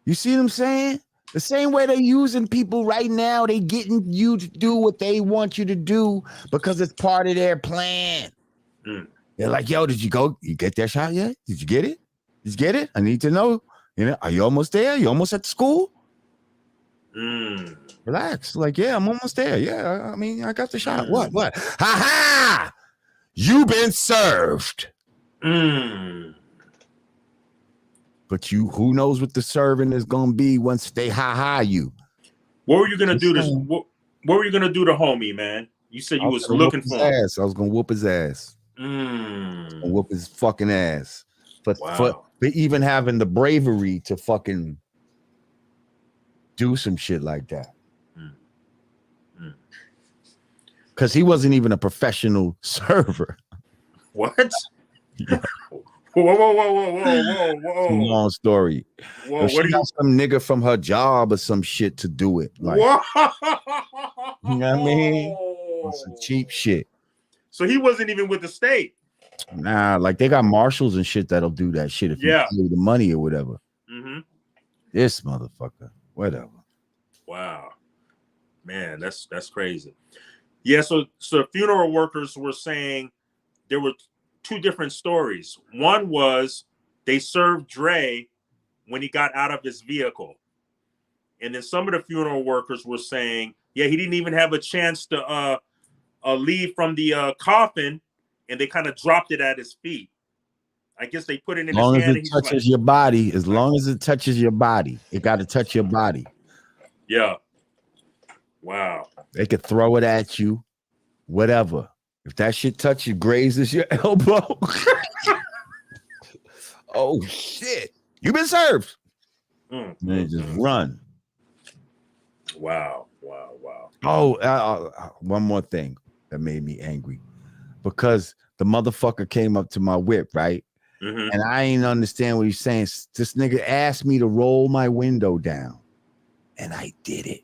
You see what I'm saying? The same way they're using people right now, they getting you to do what they want you to do because it's part of their plan. They're like, yo, did you get that shot yet? Did you get it? Did you get it? I need to know. You know, are you almost there? You almost at the school? Relax. Like, yeah, I'm almost there. Yeah, I mean, I got the shot. What? Ha ha! You've been served. But who knows what the serving is gonna be once they ha you. What were you gonna do Just to saying. what were you gonna do to homie, man? You said I you was was gonna whoop looking his for him. ass. I was gonna whoop his ass. And whoop his fucking ass. For even having the bravery to fucking do some shit like that. Because he wasn't even a professional server. What? Yeah. Whoa. Long story. Whoa, if she got some nigga from her job or some shit to do it. Like, whoa. You know what I mean? That's some cheap shit. So he wasn't even with the state. Nah, like they got marshals and shit that'll do that shit if you pay the money or whatever. This motherfucker, whatever. Wow, man, that's crazy. Yeah, so funeral workers were saying there were two different stories. One was they served Dre when he got out of his vehicle, and then some of the funeral workers were saying, yeah, he didn't even have a chance to leave from the coffin, and they kind of dropped it at his feet. I guess they put it in his hand. As long as it touches your body, as long as it touches your body, it got to touch your body. Yeah. Wow. They could throw it at you, whatever. If that shit touches, grazes your elbow. Oh shit! You've been served. Then just run. Wow. Oh, one more thing that made me angry, because the motherfucker came up to my whip, right? And I ain't understand what he's saying. This nigga asked me to roll my window down, and I did it.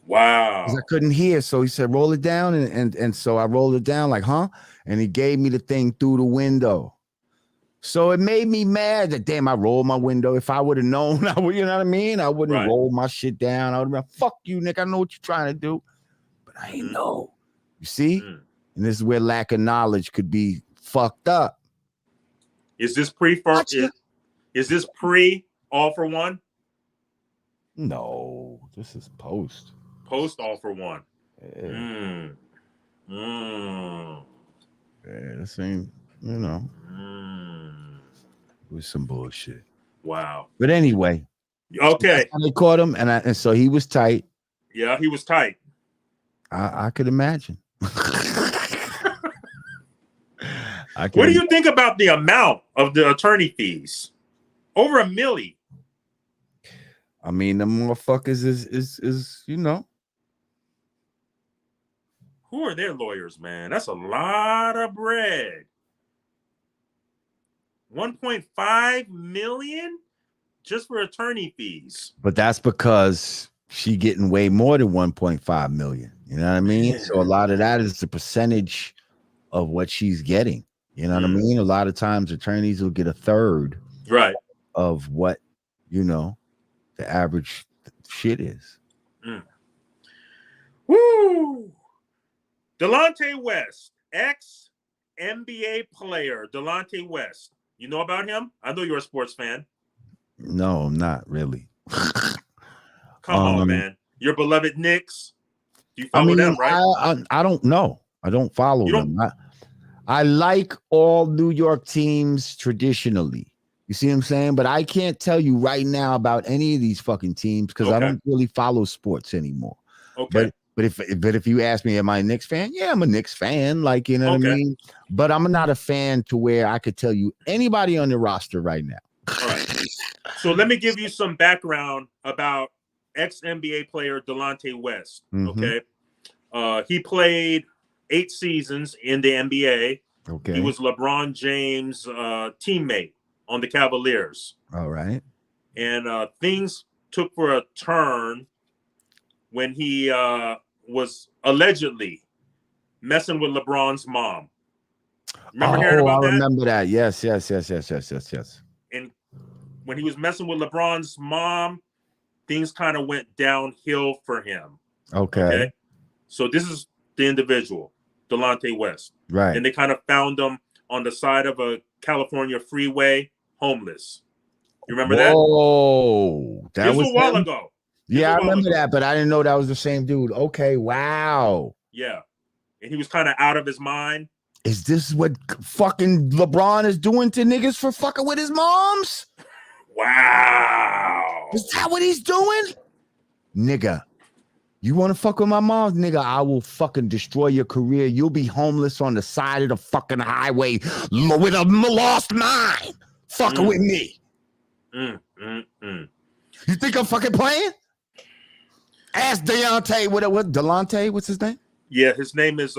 Wow. Because I couldn't hear, so he said, roll it down, and so I rolled it down like, huh? And he gave me the thing through the window. So it made me mad that, damn, I rolled my window. If I would have known, I would, you know what I mean? I wouldn't roll my shit down. I would have been, fuck you, Nick. I know what you're trying to do. But I ain't know. You see? And this is where lack of knowledge could be fucked up. Is this is this pre All for One? No, this is post. Post All for One. Yeah. Yeah, this ain't, you know. It was some bullshit. Wow. But anyway. Okay. So they caught him, and so he was tight. Yeah, he was tight. I could imagine. What do you think about the amount of the attorney fees? Over $1 million. I mean, the motherfuckers is you know. Who are their lawyers, man? That's a lot of bread. 1.5 million just for attorney fees. But that's because she getting way more than 1.5 million. You know what I mean? Yeah. So a lot of that is the percentage of what she's getting. You know what I mean? A lot of times attorneys will get a third of what, you know, the average shit is. Woo! Delonte West, ex-NBA player, Delonte West. You know about him? I know you're a sports fan. No, I'm not really. Come on, man. Your beloved Knicks. Do you follow them, right? I don't know. I don't follow them. I like all New York teams traditionally. You see what I'm saying? But I can't tell you right now about any of these fucking teams because I don't really follow sports anymore. Okay. But if you ask me, am I a Knicks fan? Yeah, I'm a Knicks fan. Like, you know what I mean? But I'm not a fan to where I could tell you anybody on the roster right now. All right. So let me give you some background about ex-NBA player Delonte West. Okay. He played 8 seasons in the NBA. Okay. He was LeBron James' teammate on the Cavaliers. All right. And things took for a turn when he was allegedly messing with LeBron's mom. Remember hearing about that? I remember that. Yes. And when he was messing with LeBron's mom, things kind of went downhill for him. Okay. So this is the individual, Delonte West. Right. And they kind of found him on the side of a California freeway, homeless. You remember that? Oh, that was a while ago. Yeah, I remember that, but I didn't know that was the same dude. Okay, wow. Yeah. And he was kind of out of his mind. Is this what fucking LeBron is doing to niggas for fucking with his moms? Wow. Is that what he's doing? Nigga, you want to fuck with my mom? Nigga, I will fucking destroy your career. You'll be homeless on the side of the fucking highway with a lost mind. Fucking with me. You think I'm fucking playing? Ask Delonte. What Delonte? What's his name? Yeah, his name is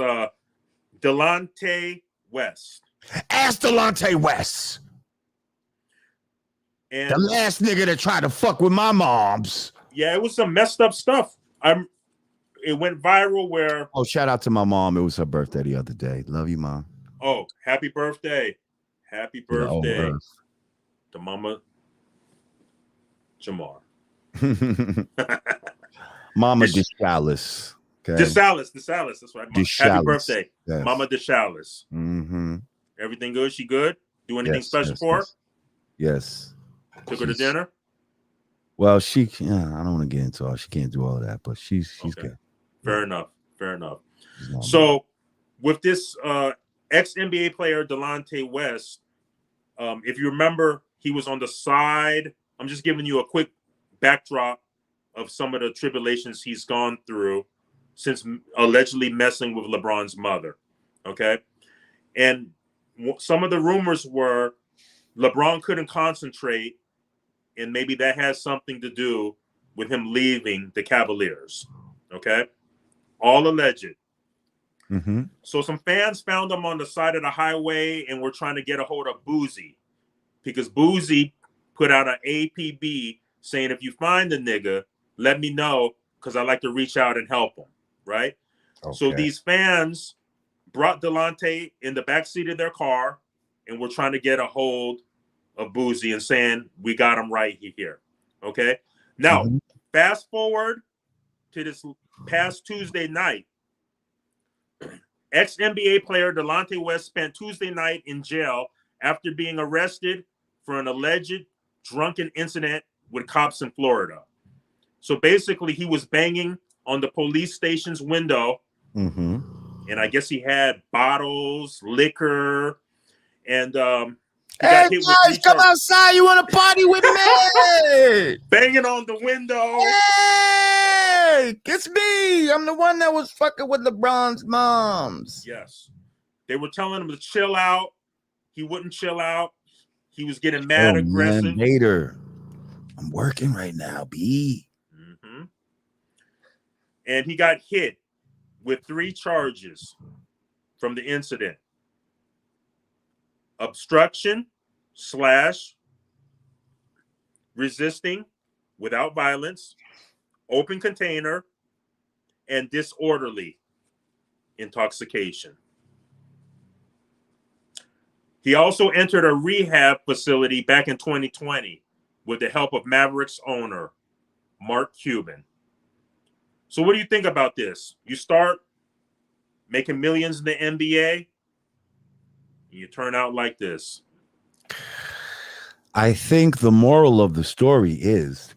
Delonte West. Ask Delonte West. And the last nigga that tried to fuck with my moms. Yeah, it was some messed up stuff. It went viral where. Oh, shout out to my mom. It was her birthday the other day. Love you, Mom. Oh, happy birthday. Happy birthday to Mama Jamar. Mama DeShalis. Okay. DeSalis. That's right. Happy birthday, yes. Mama DeShalis. Mm-hmm. Everything good? She good? Do anything special for her? Yes. Took her to dinner? Well, I don't want to get into all. She can't do all that, but she's okay. Good. Fair enough. So with this ex-NBA player, Delonte West, if you remember, he was on the side. I'm just giving you a quick backdrop of some of the tribulations he's gone through since allegedly messing with LeBron's mother. Okay. And some of the rumors were LeBron couldn't concentrate, and maybe that has something to do with him leaving the Cavaliers. Okay. All alleged. Mm-hmm. So some fans found him on the side of the highway and were trying to get a hold of Boozy, because Boozy put out an APB saying, if you find the nigga, let me know, because I'd like to reach out and help him. Right. Okay. So these fans brought Delonte in the backseat of their car and were trying to get a hold of Boozy and saying, we got him right here. Okay. Now, fast forward to this past Tuesday night. Ex-NBA player Delonte West spent Tuesday night in jail after being arrested for an alleged drunken incident with cops in Florida. So basically, he was banging on the police station's window, and I guess he had bottles, liquor, and hey guys, come outside! You want to party with me? Banging on the window. Hey, it's me. I'm the one that was fucking with LeBron's moms. Yes, they were telling him to chill out. He wouldn't chill out. He was getting mad, aggressive. Man, later. I'm working right now, B. And he got hit with 3 charges from the incident: obstruction / resisting without violence, open container, and disorderly intoxication. He also entered a rehab facility back in 2020 with the help of Mavericks owner Mark Cuban. So what do you think about this? You start making millions in the NBA, and you turn out like this. I think the moral of the story is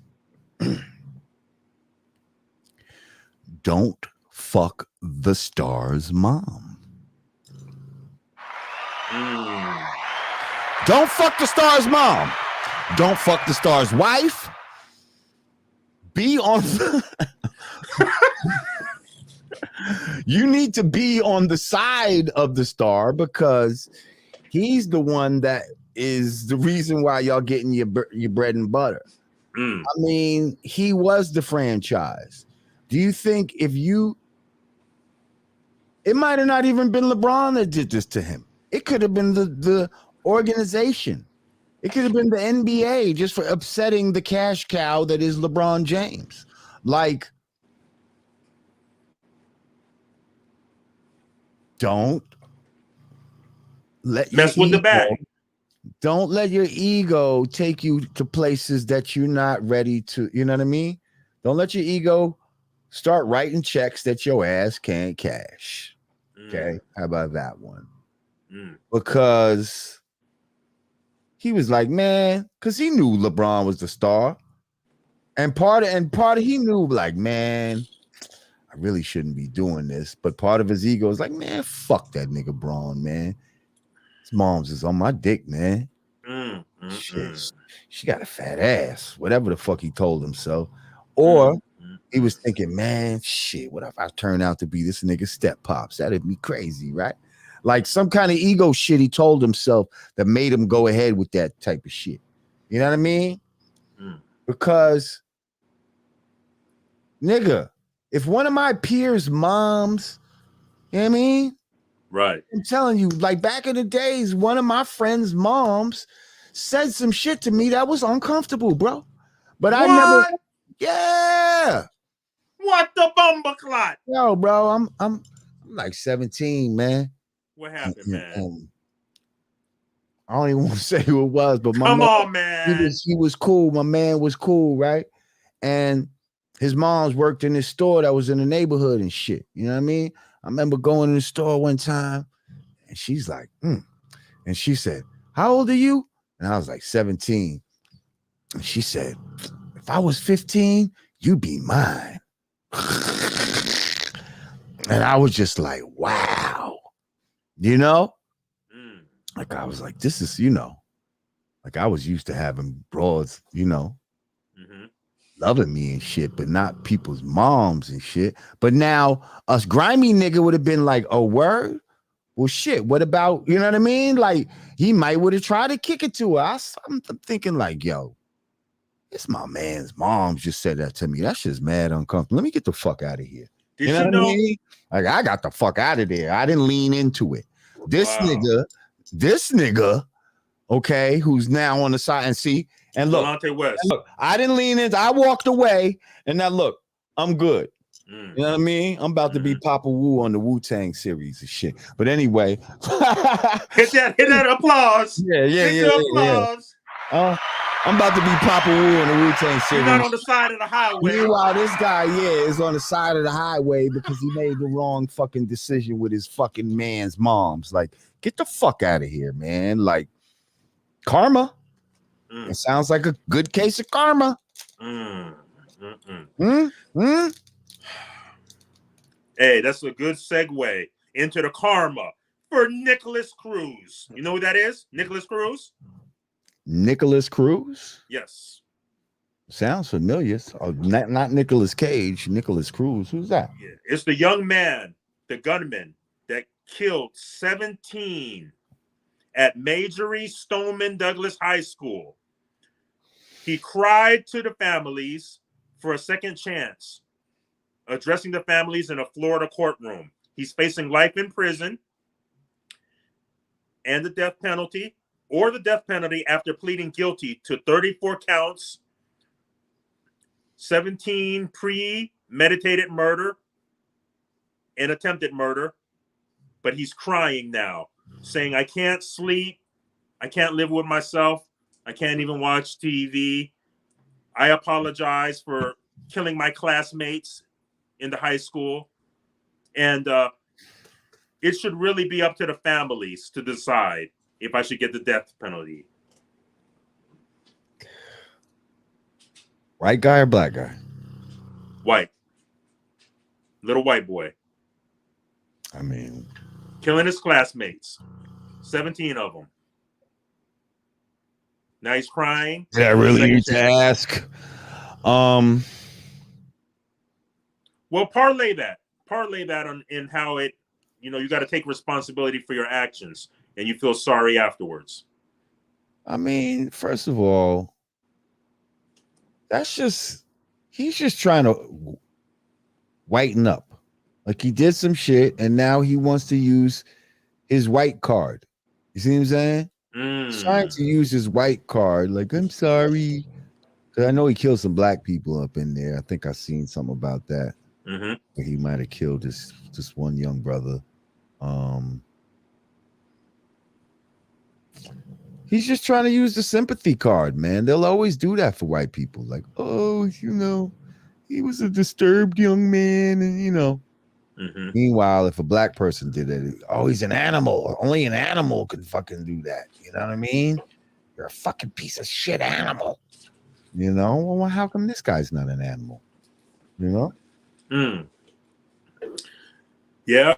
don't fuck the star's mom. Don't fuck the star's mom. Don't fuck the star's wife. Be on you need to be on the side of the star, because he's the one that is the reason why y'all getting your bread and butter. I mean, he was the franchise. Do you think it might have not even been LeBron that did this to him? It could have been the organization. It could have been the NBA just for upsetting the cash cow that is LeBron James. Like, don't let mess with the bag. Don't let your ego take you to places that you're not ready to. You know what I mean? Don't let your ego start writing checks that your ass can't cash. Okay, how about that one? Because he was like, man, because he knew LeBron was the star, and part of he knew, like, man, I really shouldn't be doing this. But part of his ego is like, man, fuck that nigga Braun, man. His mom's is on my dick, man. Shit, she got a fat ass. Whatever the fuck he told himself. Or he was thinking, man, shit, what if I turn out to be this nigga step pops? That'd be crazy, right? Like some kind of ego shit he told himself that made him go ahead with that type of shit. You know what I mean? Because, nigga, if one of my peers' moms, you know what I mean? Right. I'm telling you, like back in the days, one of my friends' moms said some shit to me that was uncomfortable, bro. But what? I never, yeah. What the bumper clot? Yo, bro, I'm like 17, man. What happened, man? I don't even want to say who it was, but come on, man. He was cool. My man was cool, right? And his mom's worked in this store that was in the neighborhood and shit. You know what I mean? I remember going to the store one time, and she's like, and she said, "How old are you?" And I was like 17. And she said, "If I was 15, you'd be mine." And I was just like, wow, you know? Like I was like, this is, you know, like I was used to having broads, you know, loving me and shit, but not people's moms and shit. But now us grimy nigga would have been like, oh, word? Well, shit, what about, you know what I mean? Like he might would have tried to kick it to her. I'm thinking like, yo, it's my man's mom just said that to me. That's just mad uncomfortable. Let me get the fuck out of here. Did you know what I mean? Like I got the fuck out of there. I didn't lean into it. This nigga, okay, who's now on the side and see, and look, Delonte West. Look, I didn't lean in. I walked away, and now look, I'm good. You know what I mean? I'm about to be Papa Wu on the Wu-Tang series and shit. But anyway, hit that applause. Yeah. Applause. I'm about to be Papa Wu on the Wu-Tang series. You're not on the side of the highway. Meanwhile, this guy, is on the side of the highway because he made the wrong fucking decision with his fucking man's moms. Like, get the fuck out of here, man. Like, karma. It sounds like a good case of karma. Hey, that's a good segue into the karma for Nicholas Cruz. You know who that is? Nicholas Cruz? Nicholas Cruz? Yes. Sounds familiar. Oh, not Nicolas Cage, Nicholas Cruz. Who's that? Yeah, it's the young man, the gunman that killed 17 at Marjorie Stoneman Douglas High School. He cried to the families for a second chance, addressing the families in a Florida courtroom. He's facing life in prison and the death penalty, or the death penalty after pleading guilty to 34 counts, 17 premeditated murder and attempted murder. But he's crying now, saying, I can't sleep. I can't live with myself. I can't even watch TV. I apologize for killing my classmates in the high school. And it should really be up to the families to decide if I should get the death penalty. White guy or black guy? White. Little white boy. I mean, killing his classmates. 17 of them. Now he's crying. Did I really need to ask? Well, parlay that on in how it, you got to take responsibility for your actions and you feel sorry afterwards. I mean, first of all, he's just trying to whiten up. Like he did some shit and now he wants to use his white card. You see what I'm saying? He's trying to use his white card. Like, I'm sorry. Because I know he killed some black people up in there. I think I seen something about that. He might have killed this one young brother. He's just trying to use the sympathy card, man. They'll always do that for white people. Like, oh, he was a disturbed young man, and Meanwhile, if a black person did it, oh, he's an animal. Only an animal can fucking do that. You know what I mean? You're a fucking piece of shit animal. Well, how come this guy's not an animal? Yeah,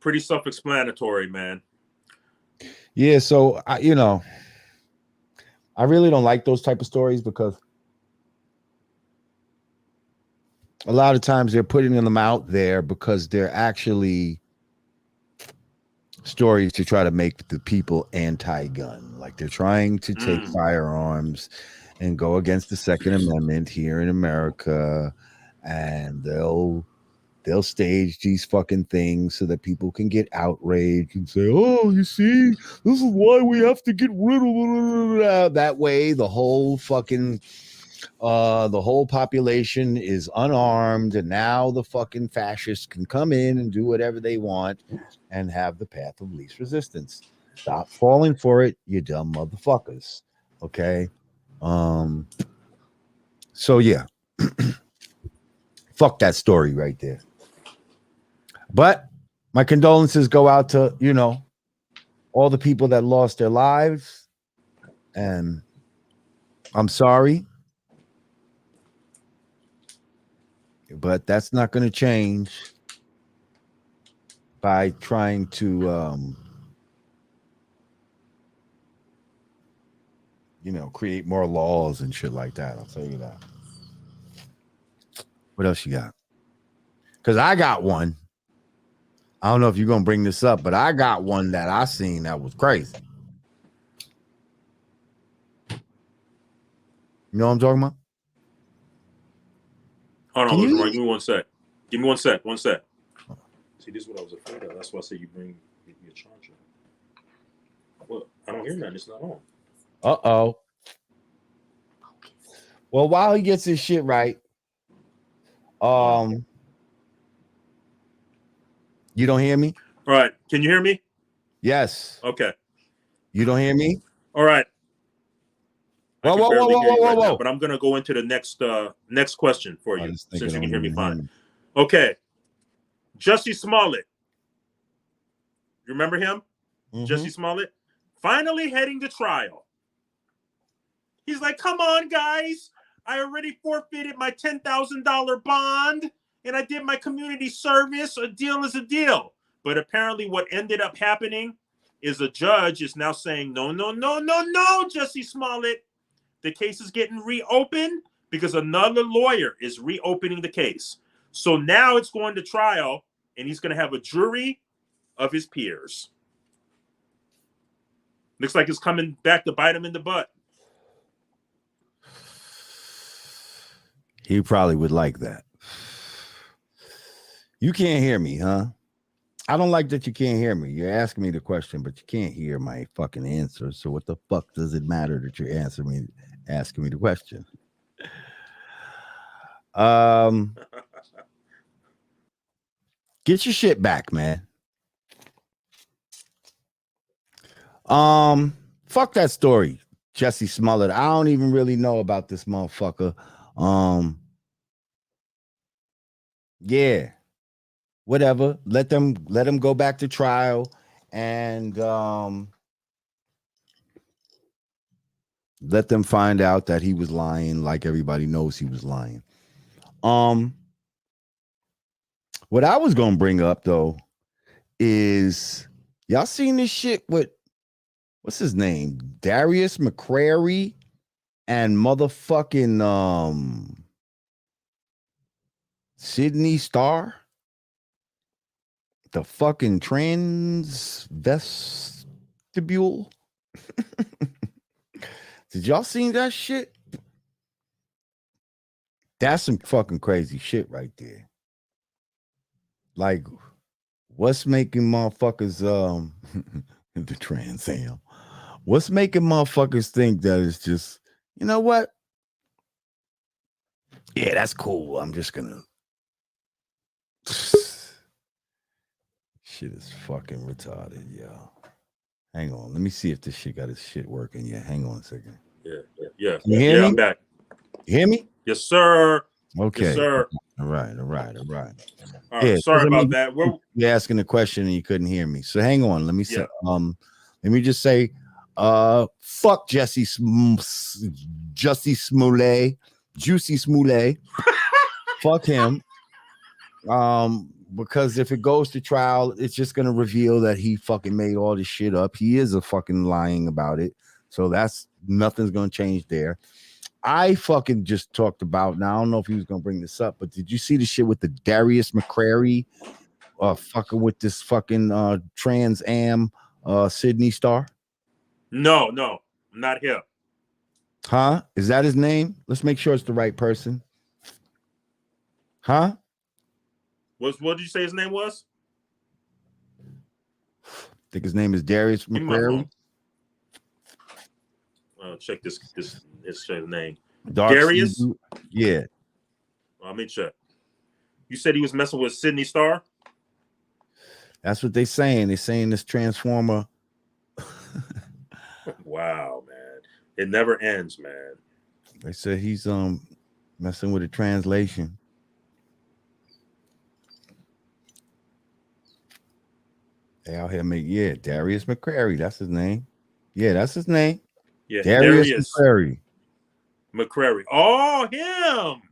pretty self-explanatory, man. Yeah, so I really don't like those type of stories because a lot of times they're putting them out there because they're actually stories to try to make the people anti-gun. Like they're trying to take firearms and go against the Second Amendment here in America, and they'll stage these fucking things so that people can get outraged and say, "Oh, you see, this is why we have to get rid of that way." The whole fucking the whole population is unarmed, and now the fucking fascists can come in and do whatever they want and have the path of least resistance. Stop falling for it, you dumb motherfuckers. Okay. So yeah. Fuck that story right there. But my condolences go out to, all the people that lost their lives. And I'm sorry. But that's not going to change by trying to, create more laws and shit like that. I'll tell you that. What else you got? Because I got one. I don't know if you're going to bring this up, but I got one that I seen that was crazy. You know what I'm talking about? Hold on, give me one sec. Give me one sec. See, this is what I was afraid of. That's why I said you bring your charger. Well, I don't hear nothing. It's not on. Uh-oh. Well, while he gets his shit right, you don't hear me? All right. Can you hear me? Yes. Okay. You don't hear me? All right. Whoa. But I'm gonna go into the next question for you since you can hear me fine. Okay. Jussie Smollett. You remember him? Mm-hmm. Jussie Smollett? Finally heading to trial. He's like, come on, guys. I already forfeited my $10,000 bond and I did my community service. A deal is a deal. But apparently what ended up happening is a judge is now saying, no, Jussie Smollett. The case is getting reopened because another lawyer is reopening the case. So now it's going to trial and he's going to have a jury of his peers. Looks like it's coming back to bite him in the butt. He probably would like that. You can't hear me, huh? I don't like that you can't hear me. You're asking me the question, but you can't hear my fucking answer. So what the fuck does it matter that you're asking me the question? Get your shit back, man. Fuck that story, Jussie Smollett. I don't even really know about this motherfucker. Yeah. Whatever. Let them go back to trial and let them find out that he was lying, like everybody knows he was lying. What I was gonna bring up though is y'all seen this shit with what's his name? Darius McCrary and motherfucking Sydney Starr? The fucking transvestibule. Did y'all see that shit? That's some fucking crazy shit right there. Like, what's making motherfuckers the Trans Sam? What's making motherfuckers think that it's just, you know what? Yeah, that's cool. I'm just gonna. Shit is fucking retarded, yo. Hang on. Let me see if this shit got its shit working. Yeah, hang on a second. Yeah. Can you hear me? I'm back. You hear me? Yes, sir. Okay. Yes, sir. All right. All right. Yeah, Sorry about that. You're asking a question and you couldn't hear me. So hang on. Let me say, let me just say, fuck Jussie Smollett. Fuck him. because if it goes to trial, it's just gonna reveal that he fucking made all this shit up. He is a fucking lying about it. So that's nothing's gonna change there. I fucking just talked about now. I don't know if he was gonna bring this up, but did you see the shit with the Darius McCrary fucking with this fucking Trans Am Sydney Star? No, not him. Huh? Is that his name? Let's make sure it's the right person. Huh? What did you say his name was? I think his name is Darius McCrary. Check this name. Dark Darius? Yeah. Let me check. You said he was messing with Sydney Star? That's what they're saying. They're saying this Transformer. Wow, man. It never ends, man. They said he's messing with a translation. They out here Darius McCrary. That's his name. Yeah, that's his name. Yeah, Darius McCrary. McCrary. Oh, him.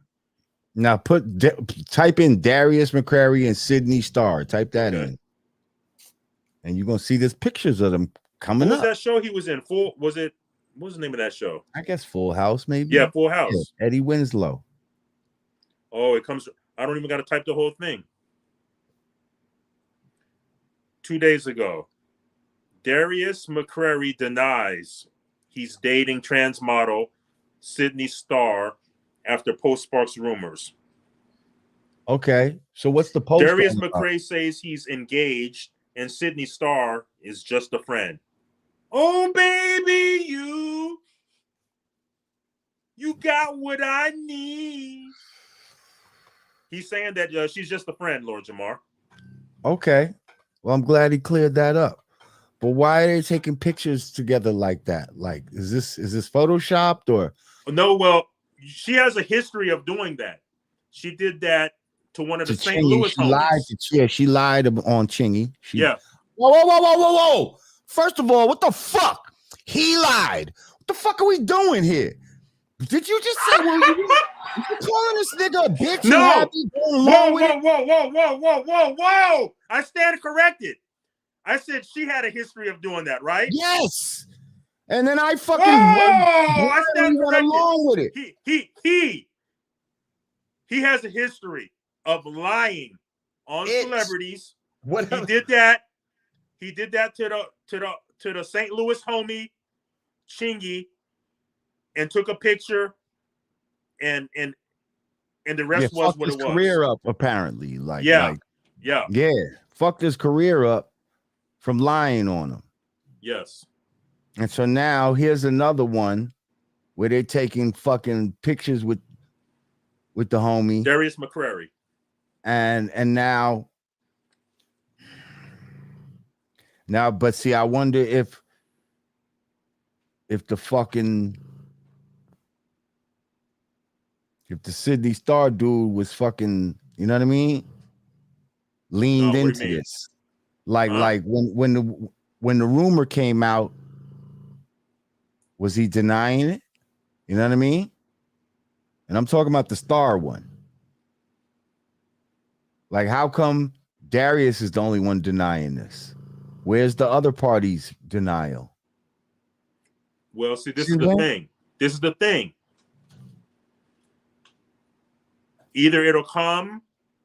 Now type in Darius McCrary and Sydney Star. Type that in. And you're gonna see there's pictures of them coming up. What was that show he was in? What was the name of that show? I guess Full House, maybe. Yeah, Full House. Yeah, Eddie Winslow. Oh, it comes. I don't even got to type the whole thing. 2 days ago, Darius McCrary denies he's dating trans model Sydney Star after post sparks rumors. Okay, so what's the post? Darius McCrary says he's engaged and Sydney Star is just a friend. Oh, baby, you got what I need. He's saying that she's just a friend, Lord Jamar. Okay. Well, I'm glad he cleared that up. But why are they taking pictures together like that? Like, is this photoshopped or? No, well, she has a history of doing that. She did that to one of the St. Louis homies. She lied on Chingy. Yeah. Whoa. First of all, what the fuck? He lied. What the fuck are we doing here? Did you just say you calling this nigga a bitch? No. Whoa. I stand corrected. I said she had a history of doing that, right? Yes. And then I fucking I stand corrected. Along with it. He has a history of lying on celebrities. What he did that? He did that to the St. Louis homie Chingy, and took a picture, and the rest was what it was. Career up apparently, fucked his career up from lying on him. Yes. And so now here's another one where they're taking fucking pictures with the homie Darius McCrary, and now, but see, I wonder if the Sydney Star dude was fucking, you know what I mean, leaned into this, like when the rumor came out, was he denying it? You know what I mean? And I'm talking about the Star one. Like, how come Darius is the only one denying this? Where's the other party's denial? Well, see, this is the thing. This is the thing. Either it'll come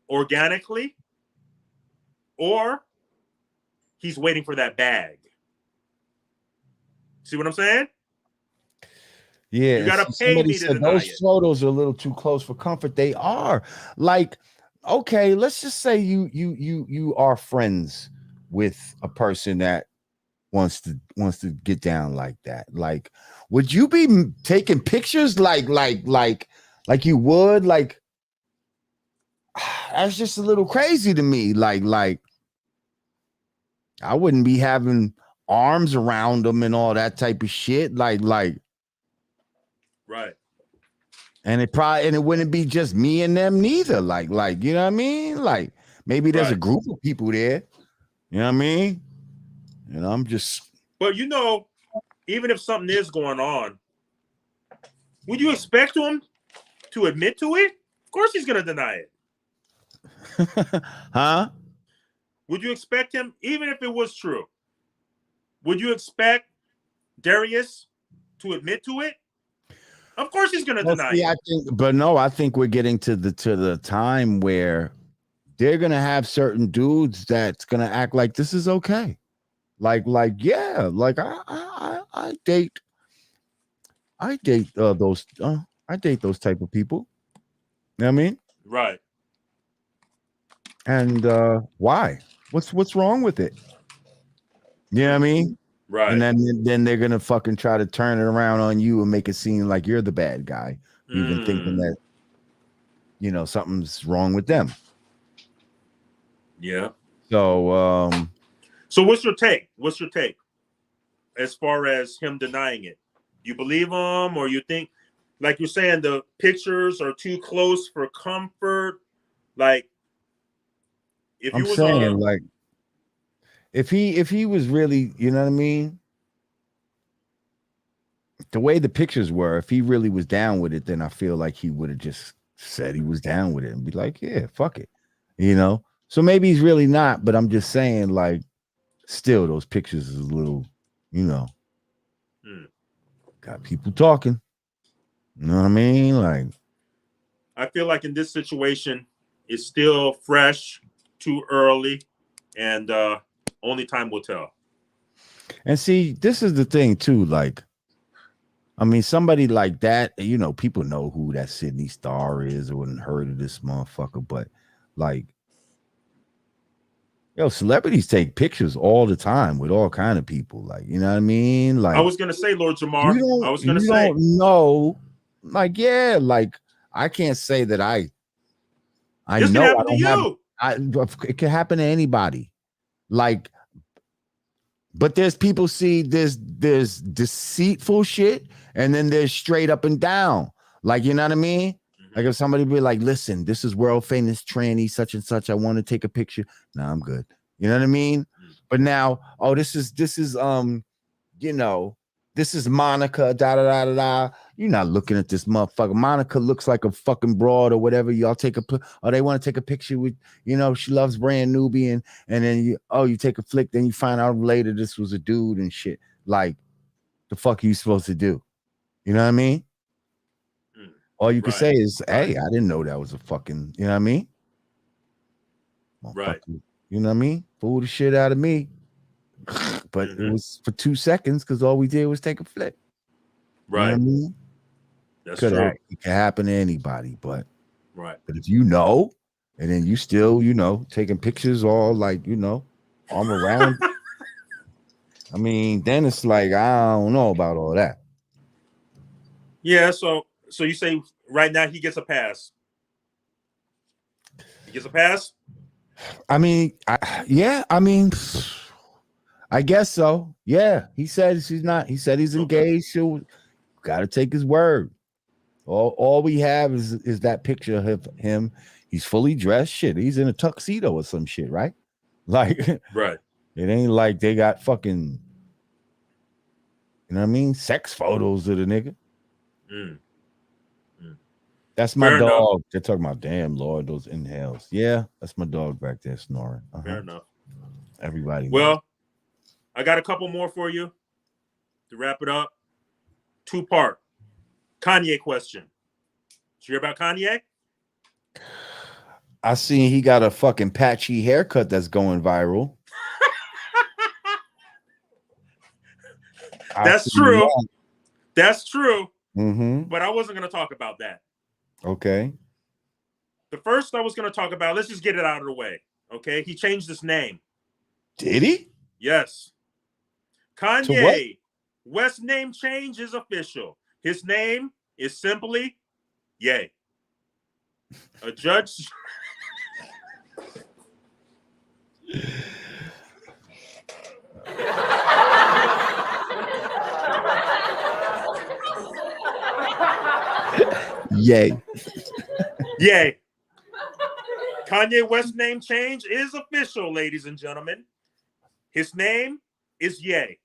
organically, or he's waiting for that bag. See what I'm saying? Yeah, you gotta pay me to deny those photos are a little too close for comfort. They are. Like, okay, let's just say you are friends with a person that wants to get down like that. Like, would you be taking pictures like you would? Like, that's just a little crazy to me. Like I wouldn't be having arms around them and all that type of shit. Like. Right. And it wouldn't be just me and them neither. Like, you know what I mean? Like, maybe there's a group of people there. You know what I mean? And I'm just. But even if something is going on, would you expect him to admit to it? Of course he's gonna deny it. Huh? Would you expect him, even if it was true? Would you expect Darius to admit to it? Of course, he's going to Well, deny see, it. I think we're getting to the time where they're gonna have certain dudes that's gonna act like this is okay. Yeah, like I date those I date those type of people. You know what I mean? Right. And why? What's wrong with it? You know what I mean? And Right. then they're gonna fucking try to turn it around on you and make it seem like you're the bad guy, even thinking that something's wrong with them. Yeah. So what's your take? What's your take as far as him denying it? You believe him, or you think, like you're saying, the pictures are too close for comfort? Like, if I'm you was saying, like, if he was really, you know what I mean, the way the pictures were, if he really was down with it, then I feel like he would have just said he was down with it and be like, yeah, fuck it, So maybe he's really not, but I'm just saying, like, still, those pictures is a little, got people talking. You know what I mean? Like, I feel like in this situation, it's still fresh, too early, and only time will tell. and see, this is the thing too. Like, I mean, somebody like that, people know who that Sydney Star is or wouldn't heard of this motherfucker, but like, celebrities take pictures all the time with all kind of people. Like, you know what I mean? Like, I was gonna say, Lord Jamar, you don't know. Like, yeah, like I can't say that I this know can I happen to don't have. you. It can happen to anybody. Like, but there's people see there's deceitful shit, and then there's straight up and down. Like, you know what I mean? Like if somebody be like, listen, this is world famous tranny, such and such. I want to take a picture. No, I'm good. You know what I mean? But now, oh, this is this is Monica, da da da da da. You're not looking at this motherfucker. Monica looks like a fucking broad or whatever. Y'all they want to take a picture with, she loves Brand Nubian, and then you take a flick, then you find out later this was a dude and shit. Like, the fuck are you supposed to do? You know what I mean? All you can say is, hey, I didn't know that was a fucking, you know what I mean? Right. You know what I mean? Fool the shit out of me. But it was for 2 seconds because all we did was take a flick. Right. You know what I mean? That's true. It can happen to anybody, but But if and then you still, taking pictures all like, arm around. I mean, then it's like, I don't know about all that. Yeah, so you say right now he gets a pass. He gets a pass? I mean, I guess so. Yeah. He said he said he's engaged. He'll gotta take his word. All we have is that picture of him. He's fully dressed. Shit, he's in a tuxedo or some shit, right? Like, right. It ain't like they got fucking, you know what I mean, sex photos of the nigga. That's my Fair dog. enough. They're talking about, damn Lord, those inhales. Yeah, that's my dog back there snoring. Fair enough. Everybody. Well, I got a couple more for you to wrap it up. 2-part Kanye question. Did you hear about Kanye? I seen he got a fucking patchy haircut that's going viral. That's true. That. That's true. Mm-hmm. But I wasn't going to talk about that. Okay. The first I was going to talk about, let's just get it out of the way. Okay. He changed his name. Did he? Yes. Kanye West's name change is official. His name is simply Ye. A judge. Yay. Yay. Kanye West's name change is official, ladies and gentlemen. His name is Ye.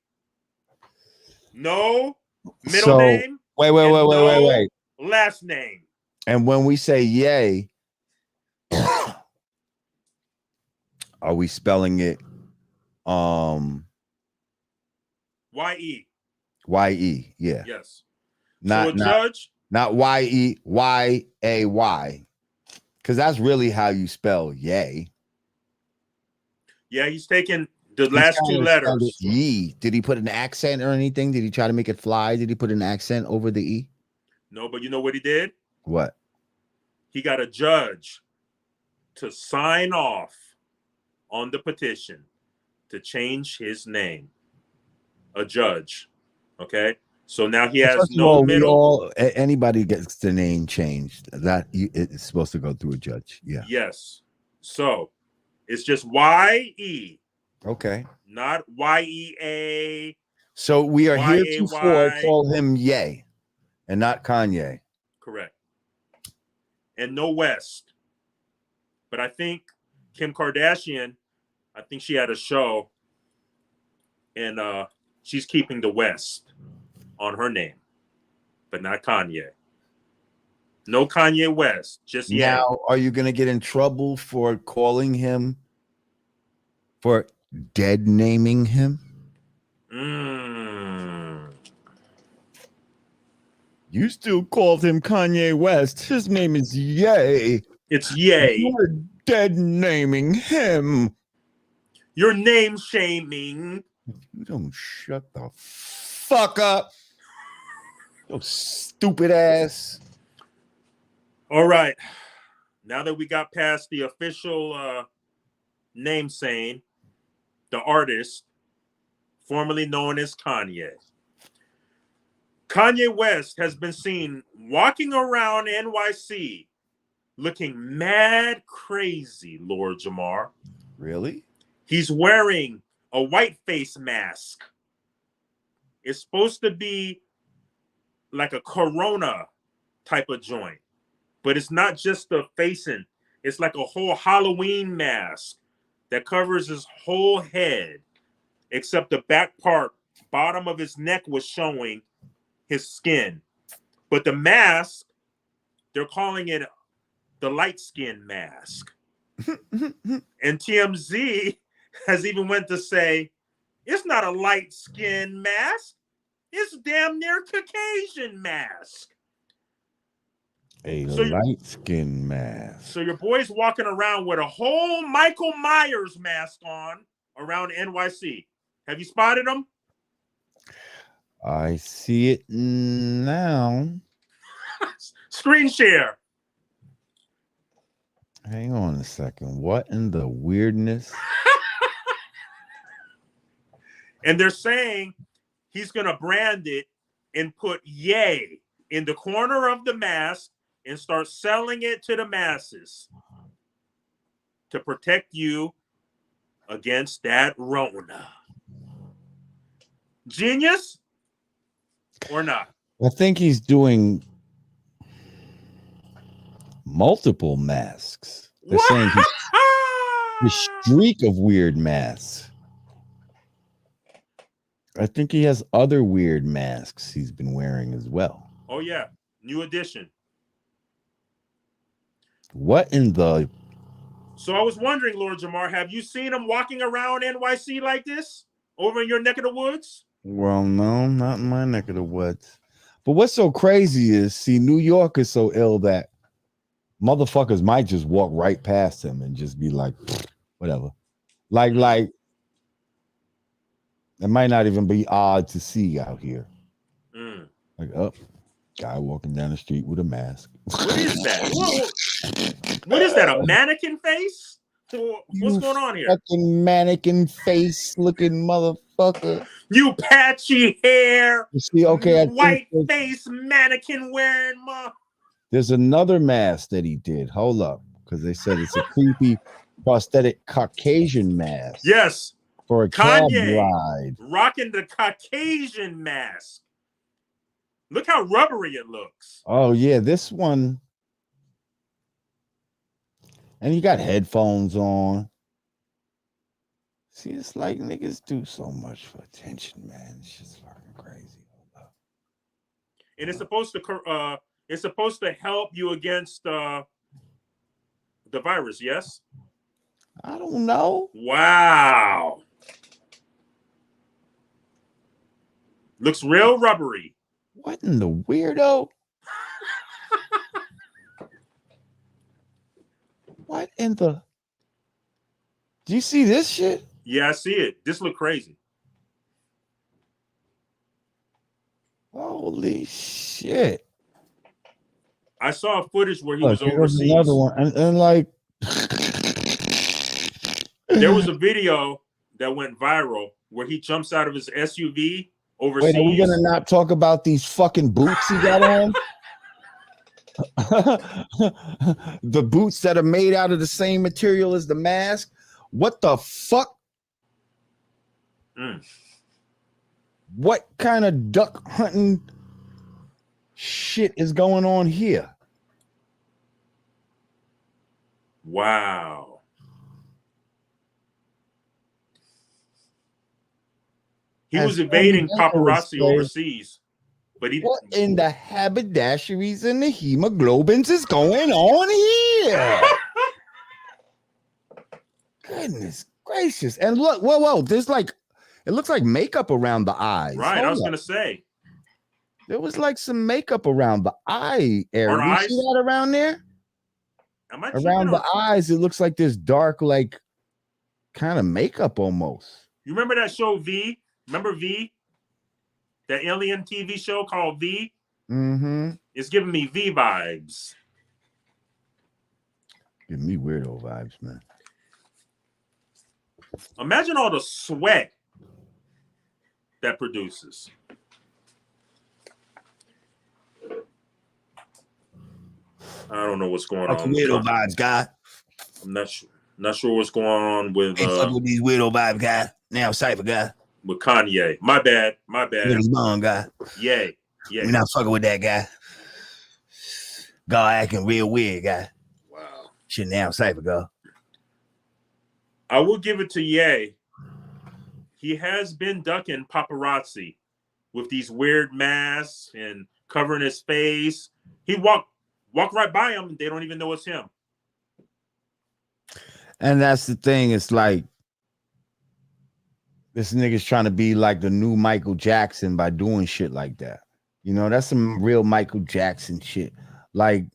No middle name. Wait. Last name. And when we say yay, Are we spelling it Y-E. Y-E? Yeah. Yes. Not so a judge. not Y-E-Y-A-Y. Because that's really how you spell yay. Yeah, he's taking the He last two kinda spelled it letters. Ye. Did he put an accent or anything? Did he try to make it fly? Did he put an accent over the E? No, but you know what he did? What? He got a judge to sign off on the petition to change his name. A judge. Okay? So now he has First of no all, middle. anybody gets the name changed. It's supposed to go through a judge. Yeah. Yes. So it's just Y-E, Okay. not Y-E-A, So we are heretofore Y-A-Y. call him Ye and not Kanye. Correct. And no West. But I think Kim Kardashian, I think she had a show and she's keeping the West on her name, but not Kanye. No Kanye West, just yet. Now, are you going to get in trouble for calling him, for dead naming him? You still called him Kanye West. His name is Ye. It's Ye. You're dead naming him. You're name shaming. You don't shut the fuck up. You stupid ass. All right. Now that we got past the official name saying, the artist, formerly known as Kanye. Kanye West has been seen walking around NYC looking mad crazy, Lord Jamar. Really? He's wearing a white face mask. It's supposed to be like a Corona type of joint, but it's not just the facing. It's like a whole Halloween mask that covers his whole head, except the back part, bottom of his neck was showing his skin. But the mask, they're calling it the light skin mask. And TMZ has even went to say, it's not a light skin mask. It's damn near Caucasian mask. A light skin mask. So your boy's walking around with a whole Michael Myers mask on around NYC. Have you spotted him? I see it now. Screen share. Hang on a second. What in the weirdness? And they're saying he's going to brand it and put Ye in the corner of the mask and start selling it to the masses to protect you against that Rona. Genius or not? I think he's doing multiple masks. They're saying the streak of weird masks. I think he has other weird masks he's been wearing as well. Oh, yeah. New edition. What in the... So I was wondering, Lord Jamar, have you seen him walking around NYC like this over in your neck of the woods? Well, no, not in my neck of the woods. But what's so crazy is, see, New York is so ill that motherfuckers might just walk right past him and just be like, whatever. Like, it might not even be odd to see out here. Like, guy walking down the street with a mask. What is that? What is that? A mannequin face? What's going on here? Fucking mannequin face looking motherfucker. You patchy hair. You see, okay, white face mannequin wearing. There's another mask that he did. Hold up, because they said it's a creepy prosthetic Caucasian mask. Yes. For a cab ride. Rocking the Caucasian mask. Look how rubbery it looks. Oh, yeah, this one. And you got headphones on. See, it's like niggas do so much for attention, man. It's just fucking crazy. And it's supposed to help you against the virus, yes? I don't know. Wow. Looks real rubbery. What in the weirdo? What in the? Do you see this shit? Yeah, I see it. This look crazy. Holy shit! I saw footage where he Look, was here goes overseas. another one, and like, There was a video that went viral where he jumps out of his SUV overseas. Wait, are we gonna not talk about these fucking boots he got on? The boots that are made out of the same material as the mask. What the fuck? What kind of duck hunting shit is going on here? Wow. He was evading paparazzi overseas, but he. What in the haberdasheries and the hemoglobins is going on here? Goodness gracious! And look, whoa! There's like, it looks like makeup around the eyes. Right, I was gonna say there was like some makeup around the eye area. Our You eyes? see that around there? Am I Around the tripping? eyes, it looks like this dark, like kind of makeup almost. You remember that show V? Remember V? That alien TV show called V? Mm-hmm. It's giving me V vibes. Giving me weirdo vibes, man. Imagine all the sweat that produces. I don't know what's going on. Weirdo vibes, guy. I'm not sure what's going on with with these weirdo vibe guy. Now Cypher guy. With Kanye. My bad. His mom guy. Yay. We're not fucking with that guy. God acting real weird, guy. Wow. Shit, now Cypher go. I will give it to Ye. He has been ducking paparazzi with these weird masks and covering his face. He walk right by him and they don't even know it's him. And that's the thing. It's like this nigga's trying to be like the new Michael Jackson by doing shit like that. You know, that's some real Michael Jackson shit. Like,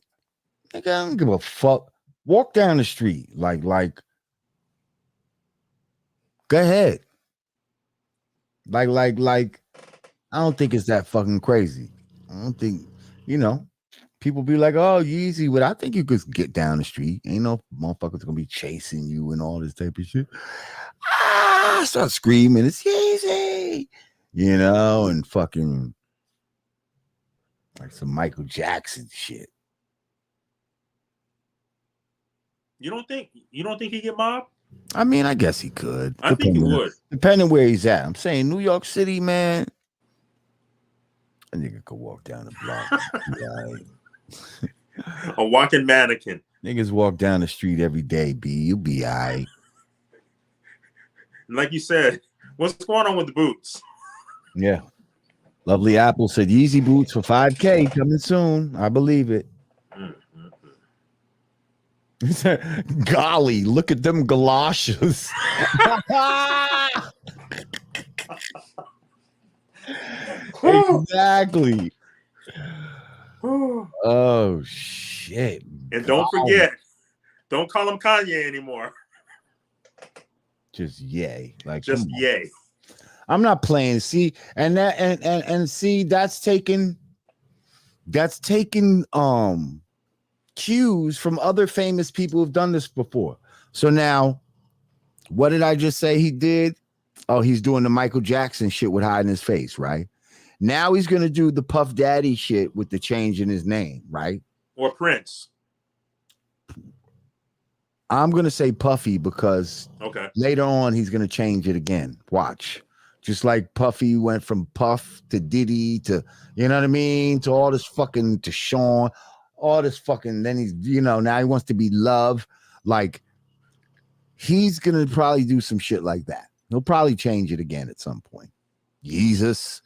nigga, I don't give a fuck. Walk down the street. Like, go ahead. Like, I don't think it's that fucking crazy. I don't think, you know, people be like, oh, Yeezy, but I think you could get down the street. Ain't no motherfuckers gonna be chasing you and all this type of shit. Start screaming, it's Yeezy, you know, and fucking like some Michael Jackson shit. You don't think he get mobbed? I mean, I guess he could. I think he would. Depending where he's at. I'm saying New York City, man. A nigga could walk down the block. A walking mannequin. Niggas walk down the street every day, B. You be all right. Like you said, what's going on with the boots? Yeah. Lovely Apple said Yeezy boots for 5K coming soon. I believe it. Golly, look at them galoshes. Exactly. Oh shit. And don't forget, don't call him Kanye anymore. Just yay. Like just yay. I'm not playing. See, and that and see, that's taking cues from other famous people who've done this before. So now, what did I just say he did? Oh, he's doing the Michael Jackson shit with hiding his face, right? Now he's gonna do the Puff Daddy shit with the change in his name, right? Or Prince. I'm gonna say Puffy because okay, later on he's gonna change it again. Watch. Just like Puffy went from Puff to Diddy to, you know what I mean, to all this fucking, to Sean, all this fucking, then he's, you know, now he wants to be Love. Like, he's gonna probably do some shit like that. He'll probably change it again at some point. Jesus.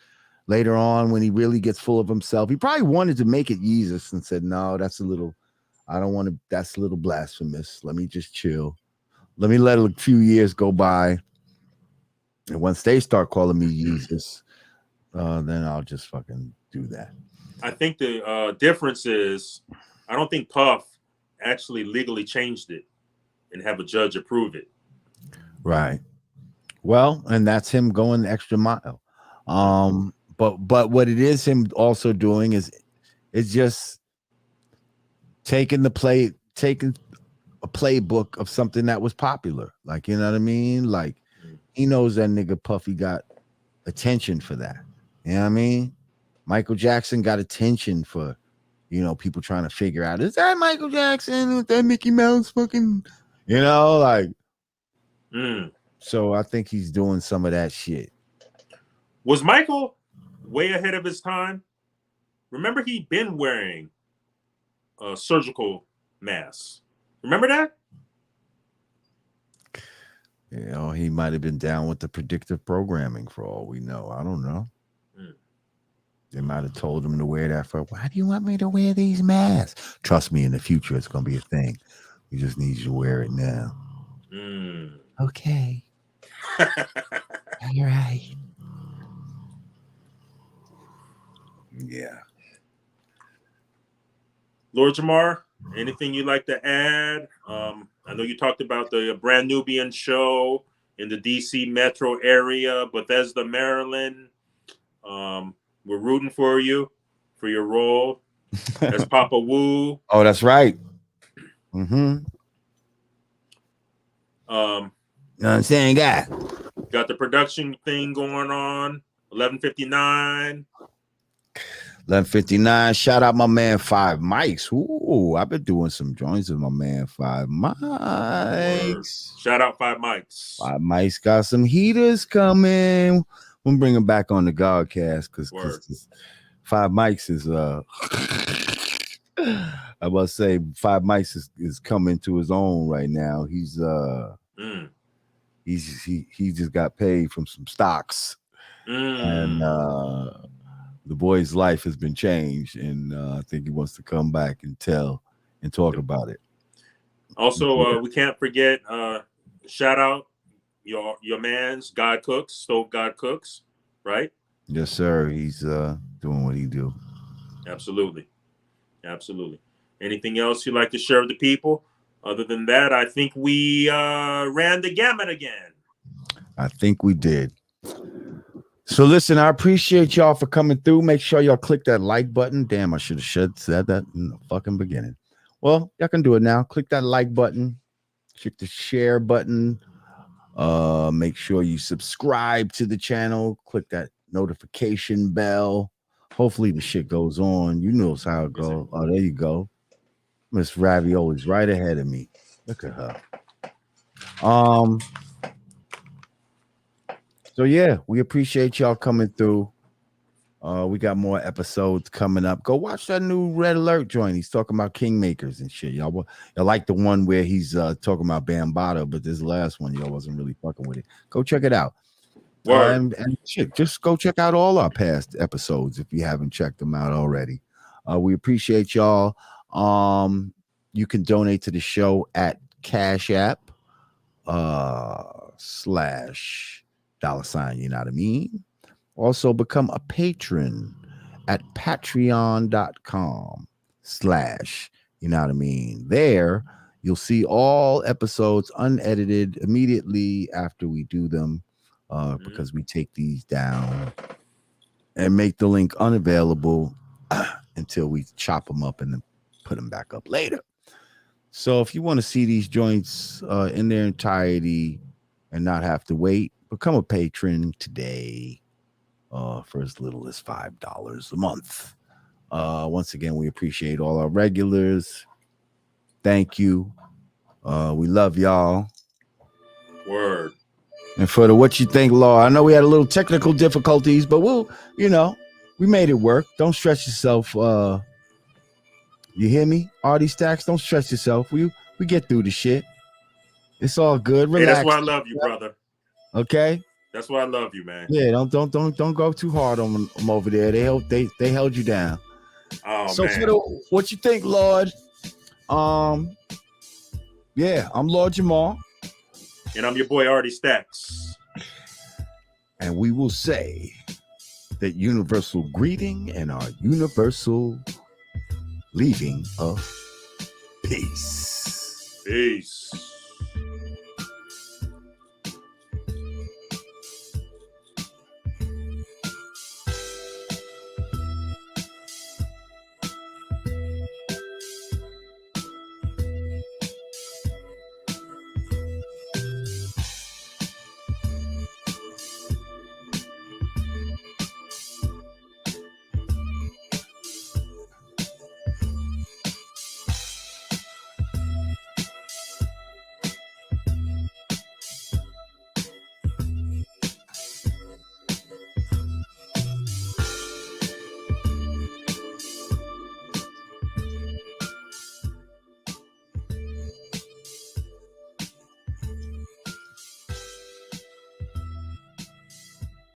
Later on, when he really gets full of himself, he probably wanted to make it Jesus and said, no, that's a little, I don't want to, that's a little blasphemous. Let me just chill. Let me let a few years go by. And once they start calling me Jesus, then I'll just fucking do that. I think the difference is I don't think Puff actually legally changed it and have a judge approve it. Right. Well, and that's him going the extra mile. But what it is him also doing is just taking a playbook of something that was popular. Like, you know what I mean? Like, he knows that nigga Puffy got attention for that. You know what I mean? Michael Jackson got attention for, people trying to figure out, is that Michael Jackson with that Mickey Mouse fucking, like. So I think he's doing some of that shit. Was Michael way ahead of his time? Remember, he'd been wearing a surgical mask. Remember that? He might have been down with the predictive programming for all we know. I don't know. They might have told him to wear that for, why do you want me to wear these masks? Trust me, in the future, it's going to be a thing. We just need you to wear it now. Okay. All right. Yeah. Lord Jamar, anything you'd like to add? I know you talked about the Brand Nubian show in the DC metro area, Bethesda, Maryland. We're rooting for you, for your role as Papa Wu. Oh, that's right. You know what I'm saying, guy? Got the production thing going on. 11:59. 11:59. Shout out my man 5 Mics. Ooh, I've been doing some joints with my man 5 Mics. Shout out 5 Mics. 5 Mics got some heaters coming. We'll bring him back on the Godcast because 5 Mics is I must say 5 Mics is coming to his own right now. He's he just got paid from some stocks, and the boy's life has been changed, and I think he wants to come back and talk about it. Also, we can't forget shout out your man's God Cooks, Stove God Cooks, right? Yes, sir. He's doing what he do. Absolutely. Anything else you'd like to share with the people? Other than that, I think we ran the gamut again. I think we did. So listen, I appreciate y'all for coming through. Make sure y'all click that like button. Damn, I should have said that in the fucking beginning. Well, y'all can do it now. Click that like button. Click the share button. Make sure you subscribe to the channel. Click that notification bell. Hopefully the shit goes on. You know how it goes. Oh, there you go. Miss Ravioli's right ahead of me. Look at her. So yeah, we appreciate y'all coming through. We got more episodes coming up. Go watch that new Red Alert joint. He's talking about kingmakers and shit. Y'all like the one where he's talking about Bambaataa, but this last one y'all wasn't really fucking with it. Go check it out. And shit, just go check out all our past episodes if you haven't checked them out already. We appreciate y'all. You can donate to the show at Cash App / $, you know what I mean? Also become a patron at patreon.com / you know what I mean? There you'll see all episodes unedited immediately after we do them, because we take these down and make the link unavailable until we chop them up and then put them back up later. So if you want to see these joints in their entirety and not have to wait, become a patron today for as little as $5 a month. Once again, we appreciate all our regulars. Thank you. We love y'all. Word. And for the What You Think Law, I know we had a little technical difficulties, but we made it work. Don't stress yourself. You hear me? Artie Stacks, don't stress yourself. We get through the shit. It's all good. Relax. Hey, that's why I love you, brother. Okay? That's why I love you, man. Yeah, don't go too hard on them over there. They held you down. Oh, so man. For the What You Think, Lord? Yeah, I'm Lord Jamar. And I'm your boy Artie Stacks. And we will say that universal greeting and our universal leaving of peace. Peace.